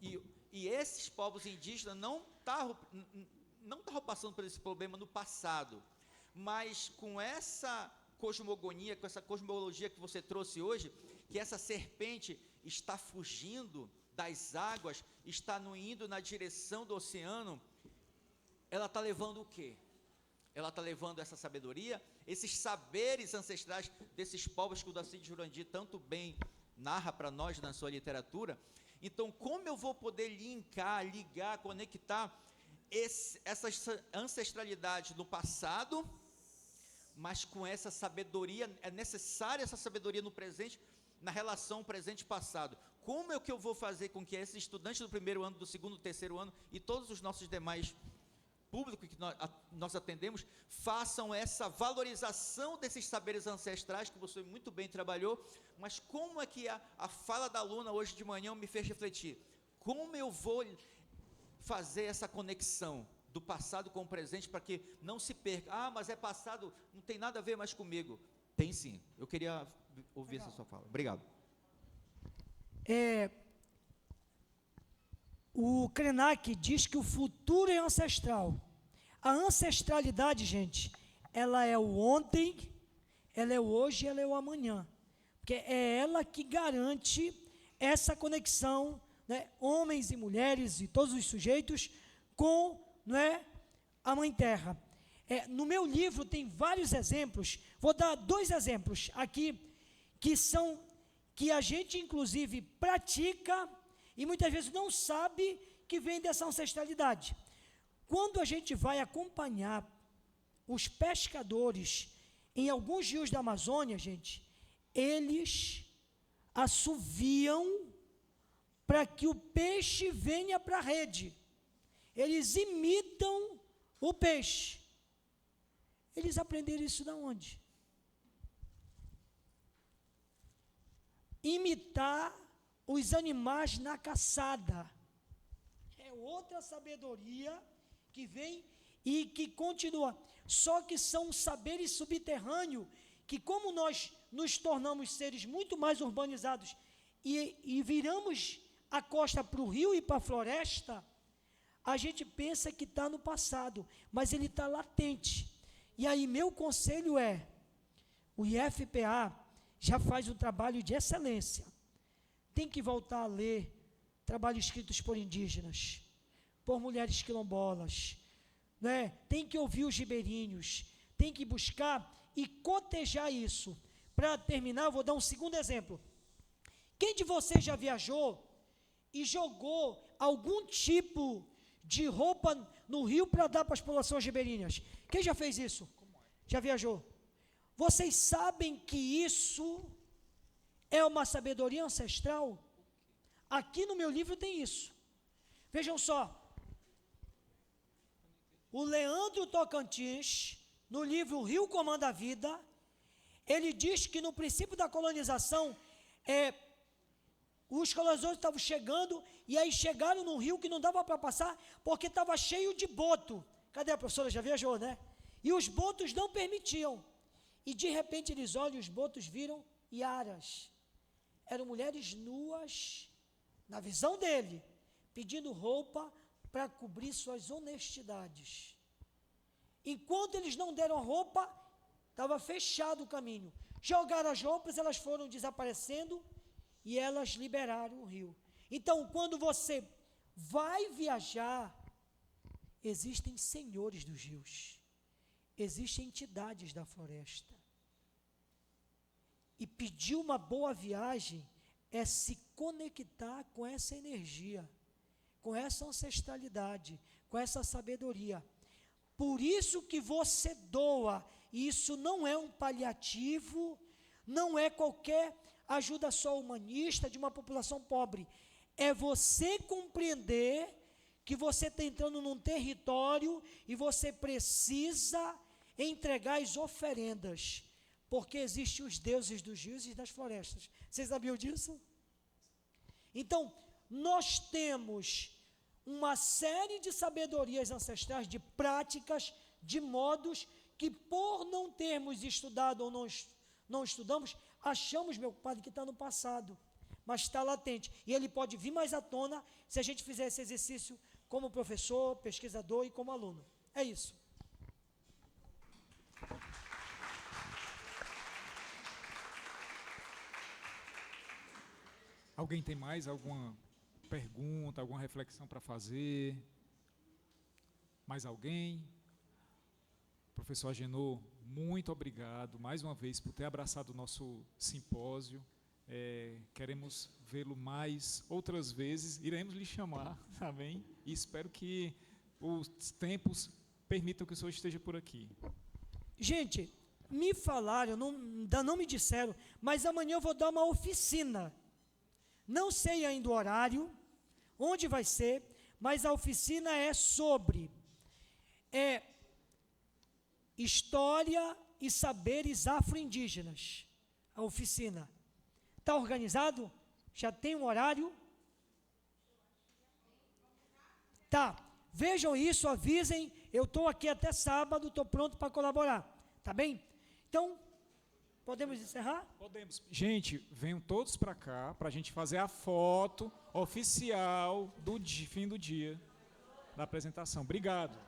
e esses povos indígenas não estavam passando por esse problema no passado, mas com essa cosmogonia, com essa cosmologia que você trouxe hoje, que essa serpente está fugindo das águas, está indo na direção do oceano, ela está levando o quê? Ela está levando essa sabedoria, esses saberes ancestrais desses povos que o Dacide Jurandir tanto bem narra para nós na sua literatura. Então, como eu vou poder ligar, conectar essa ancestralidade do passado, mas com essa sabedoria, é necessária essa sabedoria no presente, na relação presente-passado. Como é que eu vou fazer com que esses estudantes do primeiro ano, do segundo, terceiro ano, e todos os nossos demais públicos que nós atendemos, façam essa valorização desses saberes ancestrais, que você muito bem trabalhou, mas como é que a fala da aluna hoje de manhã me fez refletir? Como eu vou fazer essa conexão do passado com o presente, para que não se perca, mas é passado, não tem nada a ver mais comigo. Tem sim, eu queria ouvir essa sua fala. Obrigado. O Krenak diz que o futuro é ancestral. A ancestralidade, gente, ela é o ontem, ela é o hoje, ela é o amanhã. Porque é ela que garante essa conexão, né, homens e mulheres e todos os sujeitos com, não é, a Mãe Terra. No meu livro tem vários exemplos, vou dar 2 exemplos aqui, que a gente inclusive pratica e muitas vezes não sabe que vem dessa ancestralidade. Quando a gente vai acompanhar os pescadores em alguns rios da Amazônia, gente, eles assoviam para que o peixe venha para a rede. Eles imitam o peixe. Eles aprenderam isso de onde? Imitar os animais na caçada. É outra sabedoria que vem e que continua. Só que são saberes subterrâneos, que como nós nos tornamos seres muito mais urbanizados e viramos a costa para o rio e para a floresta, a gente pensa que está no passado, mas ele está latente. E aí meu conselho é, o IFPA já faz um trabalho de excelência, tem que voltar a ler trabalhos escritos por indígenas, por mulheres quilombolas, né? Tem que ouvir os ribeirinhos, tem que buscar e cotejar isso. Para terminar, eu vou dar um segundo exemplo. Quem de vocês já viajou e jogou algum tipo de roupa no rio para dar para as populações ribeirinhas? Quem já fez isso? Já viajou? Vocês sabem que isso é uma sabedoria ancestral? Aqui no meu livro tem isso. Vejam só. O Leandro Tocantins, no livro O Rio Comanda a Vida, ele diz que no princípio da colonização, os colonizadores estavam chegando, e aí chegaram num rio que não dava para passar, porque estava cheio de boto. Cadê a professora? Já viajou, né? E os botos não permitiam. E de repente eles olham, os botos viram iaras. Eram mulheres nuas, na visão dele, pedindo roupa para cobrir suas honestidades. Enquanto eles não deram a roupa, estava fechado o caminho. Jogaram as roupas, elas foram desaparecendo e elas liberaram o rio. Então, quando você vai viajar, existem senhores dos rios, existem entidades da floresta. E pedir uma boa viagem é se conectar com essa energia, com essa ancestralidade, com essa sabedoria. Por isso que você doa, e isso não é um paliativo, não é qualquer ajuda só humanista de uma população pobre. É você compreender que você está entrando num território e você precisa entregar as oferendas, porque existem os deuses dos rios e das florestas. Vocês sabiam disso? Então, nós temos uma série de sabedorias ancestrais, de práticas, de modos que, por não termos estudado ou não estudamos, achamos, meu padre, que está no passado, mas está latente. E ele pode vir mais à tona se a gente fizer esse exercício como professor, pesquisador e como aluno. É isso. Alguém tem mais alguma pergunta, alguma reflexão para fazer? Mais alguém? Professor Agenor, muito obrigado mais uma vez por ter abraçado o nosso simpósio. Queremos vê-lo mais outras vezes, iremos lhe chamar, tá bem? E espero que os tempos permitam que o senhor esteja por aqui. Gente, me falaram, ainda não me disseram, mas amanhã eu vou dar uma oficina. Não sei ainda o horário, onde vai ser, mas a oficina é sobre história e saberes afro-indígenas. A oficina. Está organizado? Já tem um horário? Tá. Vejam isso, avisem. Eu estou aqui até sábado, estou pronto para colaborar. Tá bem? Então, podemos encerrar? Podemos. Gente, venham todos para cá, para a gente fazer a foto oficial do fim do dia da apresentação. Obrigado.